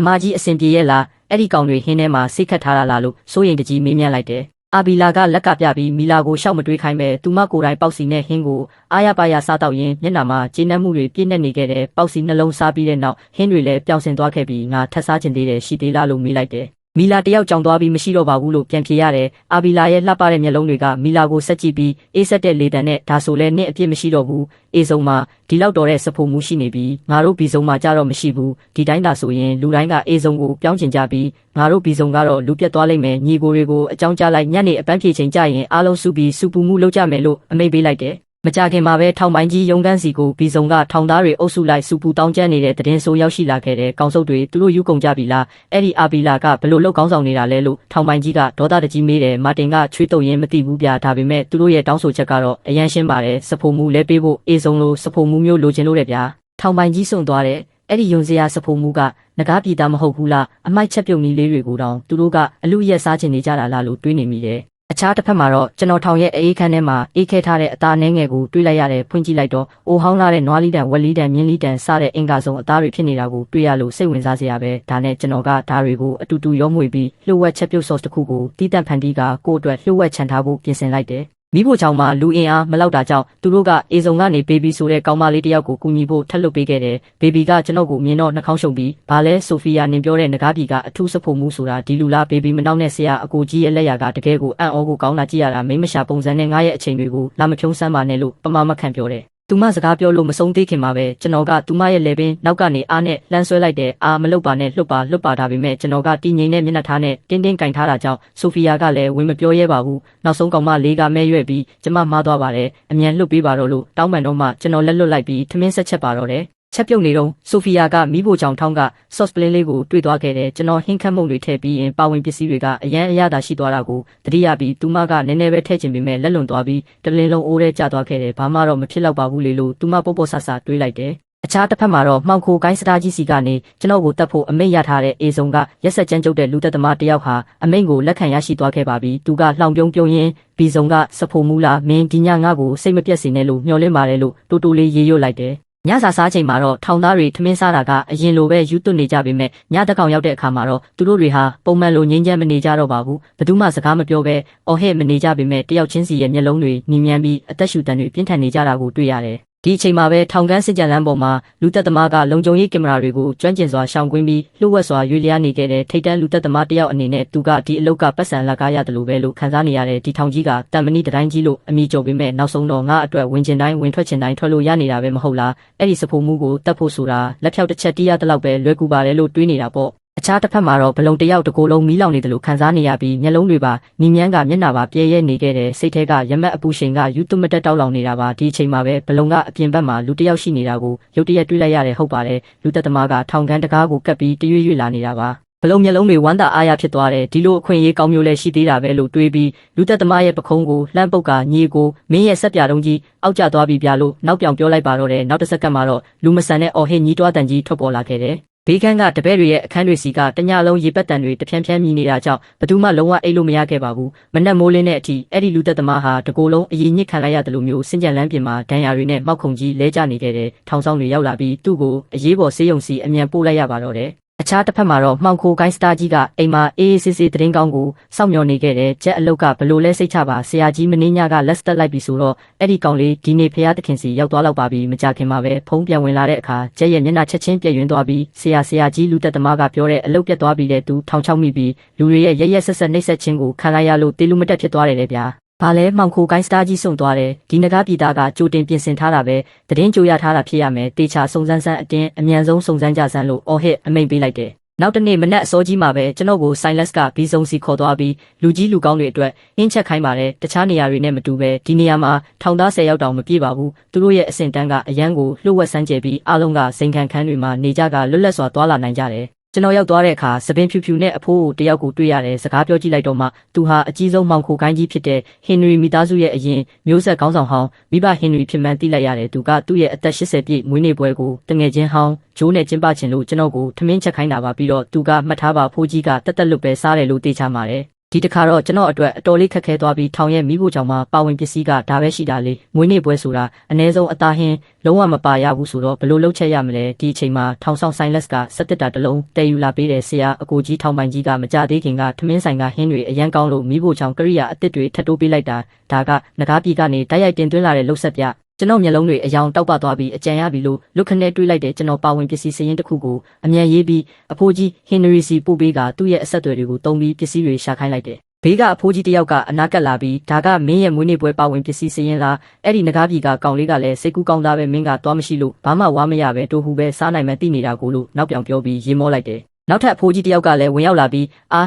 မကြီးအစင်ပြေရဲ့လားအဲ့ဒီကောင်တွေဟင်းထဲမှာစိတ်ခတ်ထားတာလားလို့စိုးရိမ်တကြီးမေးမြန်းလိုက်တယ်အာဘီလာကလက်ကပြပြီးမီလာကိုရှောက်မတွေးခိုင်းပဲသူမကိုယ်တိုင်ပေါက်စီနဲ့ဟင်းကိုအားရပါရစားတော့ရင်မျက်နှာမှာကျေနပ်မှုတွေပြည့်နေနေခဲ့တဲ့ပေါက်စီနှလုံးစားပြီးတဲ့နောက်ဟင်းတွေလည်းပျောက်ဆင်သွားခဲ့ပြီးငါထပ်စားချင်သေးတယ်ရှိသေးလားလို့မေးလိုက်တယ်မီလာတယောက်ကြောင်သွားပြီးမရှိတော့ပါဘူးလို့ပြန်ဖြေရတယ်အာဘီလာရဲ့လှပတဲ့မျက်လုံးတွေကမီလာကိုဆက်ကြည့်ပြီးအေးဆက်တဲ့လေတံနဲ့ဒါဆိုလဲနှစ်အပြစ်မရှိတော့ဘူးအေးဆုံးမှာဒီလောက်တော်တဲ့စဖို့မှုရှိနေပြီးငါတို့ဘီဆုံးမှာကြတော့မရှိဘူးဒီတိုင်းသာဆိုရင်လူတိုင်းကအေးဆုံးကိုပြောင်းချင်ကြပြီးငါတို့ဘီဆုံးကတော့လူပြတ်သွားလိမ့်မယ်ညီကိုတွေကိုအကြောင်းကြားလိုက်ညနေအပန်းဖြေချိန်ကြရင်အားလုံးစုပြီးစူပူမှုလုပ်ကြမယ်လို့အမိန့်ပေးလိုက်တယ်မကြခင်မှာပဲထောင်ပိုင်းကြီးရုံးခန်းစီကိုဘီစုံကထောင်သားတွေအုပ်စုလိုက်စူပူတောင်းကျမ်းနေတဲ့တည်င်းဆိုးရောက်ရှိလာခဲ့တဲ့ကောင်စုပ်တွေသူတို့ယူကုန်ကြပြီလားအဲ့ဒီအာဘီလာကဘလို့လောက်ကောင်းဆောင်နေတာလဲလို့ထောင်ပိုင်းကြီးကဒေါသတကြီးမေးတယ်မာတင်ကချွေးတုံရင်မသိဘူးဗျာဒါပေမဲ့သူတို့ရဲ့တောင်းဆိုချက်ကတော့အရန်ရှင်းပါတယ်စဖို့မှုလဲပေးဖို့အေးဆုံးလို့စဖို့မှုမျိုးလိုချင်လို့တဲ့ဗျာထောင်ပိုင်းကြီးစွန့်သွားတဲ့အဲ့ဒီယွန်စရာစဖို့မှုကငကားပြည်သားမဟုတ်ဘူးလားအမိုက်ချက်ပြုတ်နီးလေးတွေကိုတောင်သူတို့ကအလူရက်စားချင်နေကြတာလားလို့တွေးနေမိတယ်အခြားတစ်ဖက်မှာတော့ကျွန်တော်ထောင်ရဲ့အေးခန်းထဲမှာအေးခဲထားတဲ့အသားနှဲငယ်ကိုတွေးလိုက်ရတယ်ဖွင့်ကြည့်လိုက်တော့အိုဟောင်းလာတဲ့နွားလီတန်ဝက်လီတန်မြင်းလီတန်စတဲ့အင်္ဂါဆုံးအသားတွေဖြစ်နေတာကိုတွေ့ရလို့စိတ်ဝင်စားစရာပဲဒါနဲ့ကျွန်တော်ကဓာတွေကိုအတူတူရောမွေပြီးလှုပ်ဝက်ချက်ပြုတ်ဆော့စ်တစ်ခုကိုတီးတန့်ဖန်တီးကကိုယ့်အတွက်လှုပ်ဝက်ချန်ထားဖို့ပြင်ဆင်လိုက်တယ်မိဖို့ချောင်းမှာလူအင်အားမလောက်တာကြောင့်သူတို့ကအေစုံကနေဘေဘီဆိုတဲ့ကောင်မလေးတယောက်ကိုကူညီဖို့ထပ်လုပ်ပေးခဲ့တယ်ဘေဘီကကျွန်တော်ကိုမြင်တော့နှာခေါင်းရှုံပြီးဘာလဲဆိုဖီယာနင်ပြောတဲ့ငကားပြည်ကအထူးစဖို့မှုဆိုတာဒီလူလားဘေဘီမနောက်နဲ့ဆရာအကိုကြီးရဲ့လက်ရာကတကယ်ကိုအံ့ဩကိုကောင်းလာကြည့်ရတာမိမရှာပုံစံနဲ့ငါရဲ့အချိန်တွေကိုလာမဖြုံးစမ်းပါနဲ့လို့ပမာမခံပြောတယ်သူမစကားပြောလို့မဆုံးသေးခင်မှာပဲကျွန်တော်ကသူမရဲ့လေပင်နောက်ကနေအားနဲ့လှမ်းဆွဲလိုက်တယ်အာမလုပ်ပါနဲ့လှုပ်ပါဒါပေမဲ့ကျွန်တော်ကတည်ငြိမ်တဲ့မျက်နှာထားနဲ့တင်းတင်းကင်ထားတာကြောင့်ဆိုဖီယာကလည်းဝင်မပြောရဲပါဘူးနောက်ဆုံးကောင်မလေးကမဲရွက်ပြီးကျမမှားသွားပါတယ်အမြန်လှုပ်ပေးပါတော့လို့တောင်းပန်တော့မှကျွန်တော်လက်လွတ်လိုက်ပြီးထမင်းဆက်ချက်ပါတော့တယ်ချက်ပြုတ်နေတော့ဆိုဖီယာကမိဖို့ကြောင့်ထောင်းက sauce ပလင်းလေးကိုတွေ့သွားခဲ့တယ်ကျွန်တော်ဟင်းခတ်မှုတွေထည့်ပြီးရင်ပါဝင်ပစ္စည်းတွေကအရန်အရသာရှိသွားတာကိုတတိယပြီးသူမကနည်းနည်းပဲထည့်ချင်ပေမဲ့လက်လွန်သွားပြီးတလင်းလုံးအိုးထဲကျသွားခဲ့တယ်ဘာမှတော့မဖြစ်တော့ပါဘူးလေလို့သူမပေါ့ပေါ့ဆဆတွေးလိုက်တယ်အခြားတစ်ဖက်မှာတော့မှောင်ခိုကိုင်းစတားကြီးစီကနေကျွန်တော်ကိုတတ်ဖို့အမိန့်ရထားတဲ့အေစုံကရက်ဆက်ကြမ်းကြုတ်တဲ့လူသက်သမားတယောက်ဟာအမိန့်ကိုလက်ခံရရှိသွားခဲ့ပါပြီသူကလှောင်ပြုံးပြုံးရင်းဘီစုံကစဖို့မူလာမင်းဒီညငါ့ကိုစိတ်မပြတ်စေနဲ့လို့မျှော်လင့်ပါတယ်လို့တူတူလေးရေရွတ်လိုက်တယ်ညစာစားချိန်မှာတော့ထောင်သားတွေထမင်းစားတာကအရင်လိုပဲယူသွနေကြပေမဲ့ညတကောင်ရောက်တဲ့အခါမှာတော့သူတို့တွေဟာပုံမှန်လိုငြိမ်းချမ်းမနေကြတော့ပါဘူးဘယ်သူမှစကားမပြောဘဲအော်ဟဲ့မနေကြပေမဲ့တယောက်ချင်းစီရဲ့မျက်လုံးတွေနီမြန်းပြီးအသက်ရှူတန်တွေပြင်းထန်နေကြတာကိုတွေ့ရတယ် ဒီအချိန်မှာပဲထောင်ကန်းစစ်ကြံလမ်းပေါ်မှာလူသက်သမားကလုံခြုံရေးကင်မရာတွေကိုကျွမ်းကျင်စွာရှောင်ကွင်းပြီးလှုပ်ဝက်စွာရွေလျားနေခဲ့တဲ့ထိတ်တန်းလူသက်သမားတယောက်အနေနဲ့သူကဒီအလုတ်ကပတ်စံလက်ကားရတယ်လို့ပဲလို့ခန်းစားနေရတဲ့ဒီထောင်ကြီးကတန်မဏိတိုင်းကြီးလို့အမည်ကျော်ပေမဲ့နောက်ဆုံးတော့ငါအတွက်ဝင်ကျင်တိုင်းဝင်ထွက်ချင်တိုင်းထွက်လို့ရနေတာပဲမဟုတ်လားအဲ့ဒီစဖိုမှုကိုတတ်ဖို့ဆိုတာလက်ဖြောက်တစ်ချက်တီးရတဲ့လောက်ပဲလွယ်ကူပါတယ်လို့တွေးနေတာပေါ့အခြားတစ်ဖက်မှာတော့ဘလုံတယောက်တကိုယ်လုံးမီးလောင်နေတယ်လို့ခန်းစားနေရပြီးမျက်လုံးတွေပါနီမြန်းကမျက်နှာပါပြဲရဲနေခဲ့တဲ့စိတ်ထဲကရမက်အပူရှိန်ကယူသွမတက်တောက်လောင်နေတာပါဒီအချိန်မှာပဲဘလုံကအပြင်ဘက်မှာလူတယောက်ရှိနေတာကိုရုတ်တရက်တွေးလိုက်ရတယ်ဟုတ်ပါတယ်လူသက်သမားကထောင်ကန်းတကားကိုကပ်ပြီးတရွေ့ရွေ့လာနေတာပါဘလုံမျက်လုံးတွေဝမ်းသာအားရဖြစ်သွားတယ်ဒီလိုအခွင့်အရေးကောင်းမျိုးလည်းရှိသေးတာပဲလို့တွေးပြီးလူသက်သမားရဲ့ပခုံးကိုလှမ်းပုတ်ကညီကိုမင်းရဲ့ဆက်ပြတုံးကြီးအောက်ကျသွားပြီပြလို့နောက်ပြောင်ပြောလိုက်ပါတော့တယ်နောက်တစ်စက္ကန့်မှာတော့လူမဆန်တဲ့အော်ဟစ်ညီးတွားတန်ကြီးထွက်ပေါ်လာခဲ့တယ်ဘေးကန်းကတပည့်တွေရဲ့အခန်းတွေစီကတညလုံးရေပက်တန်တွေတဖြန်းဖြန်းမြည်နေတာကြောင့်ဘသူမှလုံးဝအိတ်လို့မရခဲ့ပါဘူးမနက်မိုးလင်းတဲ့အထိအဲ့ဒီလူသက်သမားဟာတကိုယ်လုံးအရင်ညစ်ခံလိုက်ရတယ်လို့မျိုးစင်ကြံလန်းပြင်မှာဒဏ်ရာတွေနဲ့မောက်ခုံကြီးလဲကျနေခဲ့တဲ့ထောင်ဆောင်တွေရောက်လာပြီးသူ့ကိုအရေးပေါ်ဆေးရုံစီအမြန်ပို့လိုက်ရပါတော့တယ်အခြားတစ်ဖက်မှာတော့မှောင်ခိုကိုင်းစတာကြီးကအိမ်မှာအေးအေးဆေးဆေးသတင်းကောင်းကိုစောင့်မျှော်နေခဲ့တဲ့ဂျက်အလုတ်ကဘလို့လဲစိတ်ချပါဆရာကြီးမင်းညကလက်စတက်လိုက်ပြီဆိုတော့အဲ့ဒီကောင်လေးဒီနေ့ဖျားသခင်စီရောက်သွားတော့ပါပြီမကြခင်မှာပဲဖုံးပြန်ဝင်လာတဲ့အခါဂျက်ရဲ့မျက်နှာချက်ချင်းပြည့်ယွင်းသွားပြီးဆရာကြီးလူသက်သမားကပြောတဲ့အလုတ်ပြတ်သွားပြီတဲ့သူထောင်ချောက်မိပြီးလူတွေရဲ့ရက်ဆက်ဆက်နှိပ်စက်ခြင်းကိုခံလိုက်ရလို့တေးလူမတက်ဖြစ်သွားတယ်လေဗျာဘာလဲမှောင်ခိုကိုင်းစတာကြီးစုံသွားတယ်ဒီနဂါပြည်သားကကြိုတင်ပြင်ဆင်ထားတာပဲသတင်းကြိုရထားတာဖြစ်ရမယ်တေချာစုံစမ်းဆန်းအတင်းအမြန်ဆုံးစုံစမ်းကြစမ်းလို့အော်ဟစ်အမိန့်ပေးလိုက်တယ်နောက်တနေ့မနက်အစောကြီးမှာပဲကျွန်တော်ကို Silence ကဘီစုံစီခေါ်သွားပြီးလူကြီးလူကောင်းတွေအတွက်အင်းချက်ခိုင်းပါတယ်တခြားနေရာတွေနဲ့မတူပဲဒီနေရာမှာထောင်သား10ယောက်တောင်မပြည့်ပါဘူးသူတို့ရဲ့အဆင့်တန်းကအရန်ကိုလှုပ်ဝက်ဆန်းကျဲပြီးအားလုံးကစိန်ခံခန်းတွေမှာနေကြကလွတ်လပ်စွာသွားလာနိုင်ကြတယ်ကျွန်တော်ရောက်သွားတဲ့အခါစပင်းဖြူဖြူနဲ့အဖိုးကိုတယောက်ကိုတွေ့ရတယ်စကားပြောကြည့်လိုက်တော့မှသူဟာအကြီးဆုံးမှောင်ခိုကိုင်းကြီးဖြစ်တဲ့ဟင်နရီမိသားစုရဲ့အရင်မျိုးဆက်ခေါင်းဆောင်ဟောင်းမိဘဟင်နရီဖြစ်မှန်းသိလိုက်ရတယ်သူကသူ့ရဲ့အသက်80ပြည့်မွေးနေ့ပွဲကိုတငယ်ချင်းဟောင်းဂျိုးနဲ့ကျင်းပချင်လို့ကျွန်တော်ကိုထမင်းချက်ခိုင်းတာပါပြီးတော့သူကမှတ်ထားပါဖိုးကြီးကတက်တက်လွတ်ပဲစားတယ်လို့သိချမှာတယ်ဒီတခါတော့ကျွန်တော်အတွက်အတော်လေးခက်ခဲသွားပြီးထောင်ရဲ့မိဖို့ကြောင့်မှပါဝင်ပစ္စည်းကဒါပဲရှိတာလေမွေးနေ့ပွဲဆိုတာအ ਨੇ ဆုံးအသားဟင်းလုံးဝမပါရဘူးဆိုတော့ဘလို့လှုပ်ချက်ရမလဲဒီအချိန်မှာထောင်ဆောင်ဆိုင်လက်စ်ကစက်တစ်တာတစ်လုံးတည်ယူလာပေးတဲ့ဆရာအကိုကြီးထောင်ပိုင်ကြီးကမကြသေးခင်ကထမင်းဆိုင်ကဟင်းတွေအရန်ကောင်းလို့မိဖို့ကြောင့်ကရိယာအစ်စ်တွေထပ်တိုးပေးလိုက်တာဒါကငကားပြည်ကနေတိုက်ရိုက်တင်သွင်းလာတဲ့လှုပ်ဆက်ပြကျွန်တော်မျက်လုံးတွေအယောင်တောက်ပသွားပြီးအကြံရပြီလို့လွတ်ခနဲ့တွေးလိုက်တဲ့ကျွန်တော်ပါဝင်ပစ္စည်းစရင်တစ်ခုကိုအမြန်ရေးပြီးအဖိုးကြီးဟင်နရီစီပို့ပေးကသူ့ရဲ့အဆက်အသွယ်တွေကိုတုံးပြီးပစ္စည်းတွေရှာခိုင်းလိုက်တယ်ဘေးကအဖိုးကြီးတယောက်ကအနာကက်လာပြီးဒါကမင်းရဲ့မွေးနေ့ပွဲပါဝင်ပစ္စည်းစရင်လားအဲ့ဒီငကားပြည်ကကောင်လေးကလည်းစိတ်ကူးကောင်းသားပဲမင်းကသွားမရှိလို့ဘာမှဝါမရပဲတိုးဟူပဲစားနိုင်မှသိနေတာကိုလို့နောက်ပြောင်ပြောပြီးရေမောလိုက်တယ်နောက်ထပ်အဖိုးကြီးတယောက်ကလည်းဝင်ရောက်လာပြီ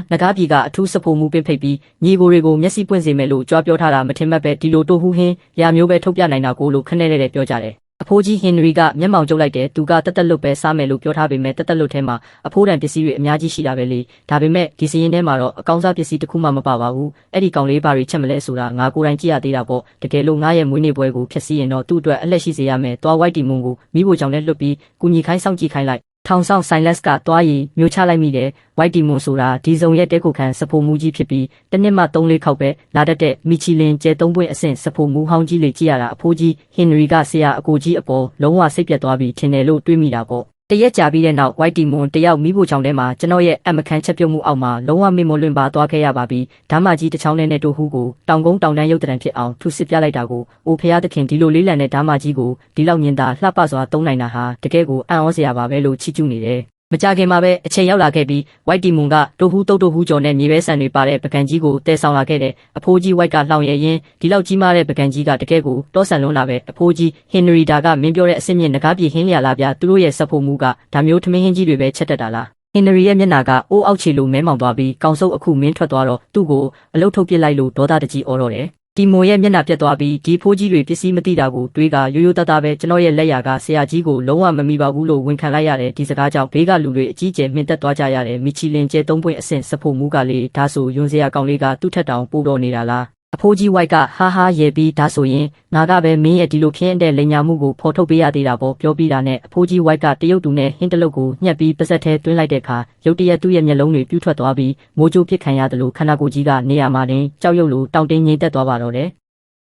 းငကားပြည်ကအထူးစဖို့မှုပင့်ဖိတ်ပြီးညီကိုတွေကိုမျက်စိပွင့်စေမယ်လို့ကြွားပြောထားတာမထင်မှတ်ပဲဒီလိုတိုးဟူဟင်းရာမျိုးပဲထုတ်ပြနိုင်တာကိုလို့ခနဲ့တဲ့ပြောကြတယ်အဖိုးကြီးဟင်နရီကမျက်မှောင်ကျုပ်လိုက်တယ်သူကတက်တက်လွတ်ပဲစားမယ်လို့ပြောထားပေမဲ့တက်တက်လွတ်ထဲမှာအဖိုးတန်ပစ္စည်းတွေအများကြီးရှိတာပဲလေဒါပေမဲ့ဒီစရင်ထဲမှာတော့အကောင်းစားပစ္စည်းတစ်ခုမှမပါပါဘူးအဲ့ဒီကောင်လေးဘာတွေချက်မလဲဆိုတာငါကိုယ်တိုင်ကြည့်ရသေးတာပေါ့တကယ်လို့ငါရဲ့မွေးနေ့ပွဲကိုဖျက်ဆီးရင်တော့သူ့အတွက်အလက်ရှိစေရမယ်သွားဝိုက်တီမွန်ကိုမိဖို့ကြောင့်လည်းလွတ်ပြီးကုညီခိုင်းစောင့်ကြည့်ခိုင်းလိုက်ထောင်ဆောင်ဆိုင်လက်စ်ကတွားရီမျိုးချလိုက်မိတယ်ဝိုက်တီမွန်ဆိုတာဒီဇုံရဲ့တဲခုခံစဖိုမှုကြီးဖြစ်ပြီးတစ်နှစ်မှ3-4ခေါက်ပဲလာတတ်တဲ့မီချီလင်ကျဲ3ပွင့်အဆင့်စဖိုမှုဟောင်းကြီးလေးကြည့်ရတာအဖိုးကြီးဟင်နရီကဆရာအကိုကြီးအပေါ်လုံးဝစိတ်ပြတ်သွားပြီးထင်တယ်လို့တွေးမိတာပေါ့တရက်ကြာပြီးတဲ့နောက်ဝိုက်တီမွန်တယောက်မိဖို့ချောင်းထဲမှာကျွန်တော်ရဲ့အမခန်းချက်ပြုတ်မှုအောက်မှာလုံးဝမေ့မလွင့်ပါသွားခဲ့ရပါပြီဓမ္မကြီးတစ်ချောင်းနဲ့တိုးဟူးကိုတောင်ကုန်းတောင်တန်းရုပ်တံဖြစ်အောင်ထုစစ်ပြလိုက်တာကိုအိုဖျားသခင်ဒီလိုလေးလံတဲ့ဓမ္မကြီးကိုဒီလောက်မြင်တာလှပစွာသုံးနိုင်တာဟာတကယ်ကိုအံ့ဩစရာပါပဲလို့ချီးကျူးနေတယ်မကြခင်မှာပဲအချိန်ရောက်လာခဲ့ပြီးဝိုက်တီမွန်ကတိုဟူးတုတ်တိုဟူးကျော်နဲ့မြေပဲဆန်တွေပါတဲ့ပကံကြီးကိုတဲဆောင်လာခဲ့တဲ့အဖိုးကြီးဝိုက်ကလှောင်ရရင်ဒီလောက်ကြီးမားတဲ့ပကံကြီးကတကယ်ကိုတောဆန်လွန်းလာပဲအဖိုးကြီးဟင်နရီဒါကမင်းပြောတဲ့အစ်စ်မြင့်ငကားပြေဟင်းလျာလာပြသူတို့ရဲ့စဖို့မှုကဒါမျိုးထမင်းဟင်းကြီးတွေပဲချက်တက်တာလားဟင်နရီရဲ့မျက်နှာကအိုးအောက်ချီလိုမဲမောင်သွားပြီးကောင်စုပ်အခုမင်းထွက်သွားတော့သူ့ကိုအလုတ်ထုတ်ပစ်လိုက်လို့ဒေါသတကြီးအော်တော့တယ်တီမိုရဲ့မျက်နှာပြတ်သွားပြီးဒီဖိုးကြီးတွေပစ္စည်းမသိတာကိုတွေးကရိုးရိုးသားသားပဲကျွန်တော်ရဲ့လက်ရာကဆရာကြီးကိုလုံးဝမမီပါဘူးလို့ဝန်ခံလိုက်ရတယ်ဒီစကားကြောင့်ဘေးကလူတွေအကြီးကျယ်မြင့်တက်သွားကြရတယ်မီချီလင်ကျဲ3ပွင့်အဆင့်စဖို့မှုကလေးဒါဆိုယွန်စရာကောင်လေးကသူ့ထက်တောင်ပိုတော့နေတာလားအဖိုးကြီးဝိုက်ကဟာဟာရဲပြီးဒါဆိုရင်ငါကပဲမင်းရဲ့ဒီလိုခင်းတဲ့လိန်ညာမှုကိုဖော်ထုတ်ပေးရသေးတာပေါ့ပြောပြီးတာနဲ့အဖိုးကြီးဝိုက်ကတရုတ်တူနဲ့ဟင်းတလုတ်ကိုညှက်ပြီးပါဇက်ထဲတွင်းလိုက်တဲ့အခါရုတ်တရက်သူ့ရဲ့မျက်လုံးတွေပြူးထွက်သွားပြီးမိုးကြိုးပစ်ခံရတယ်လို့ခန္ဓာကိုယ်ကြီးကနေရာမှာတင်ကြောက်ရွံ့လို့တောင့်တင်းငိမ့်သက်သွားပါတော့တယ်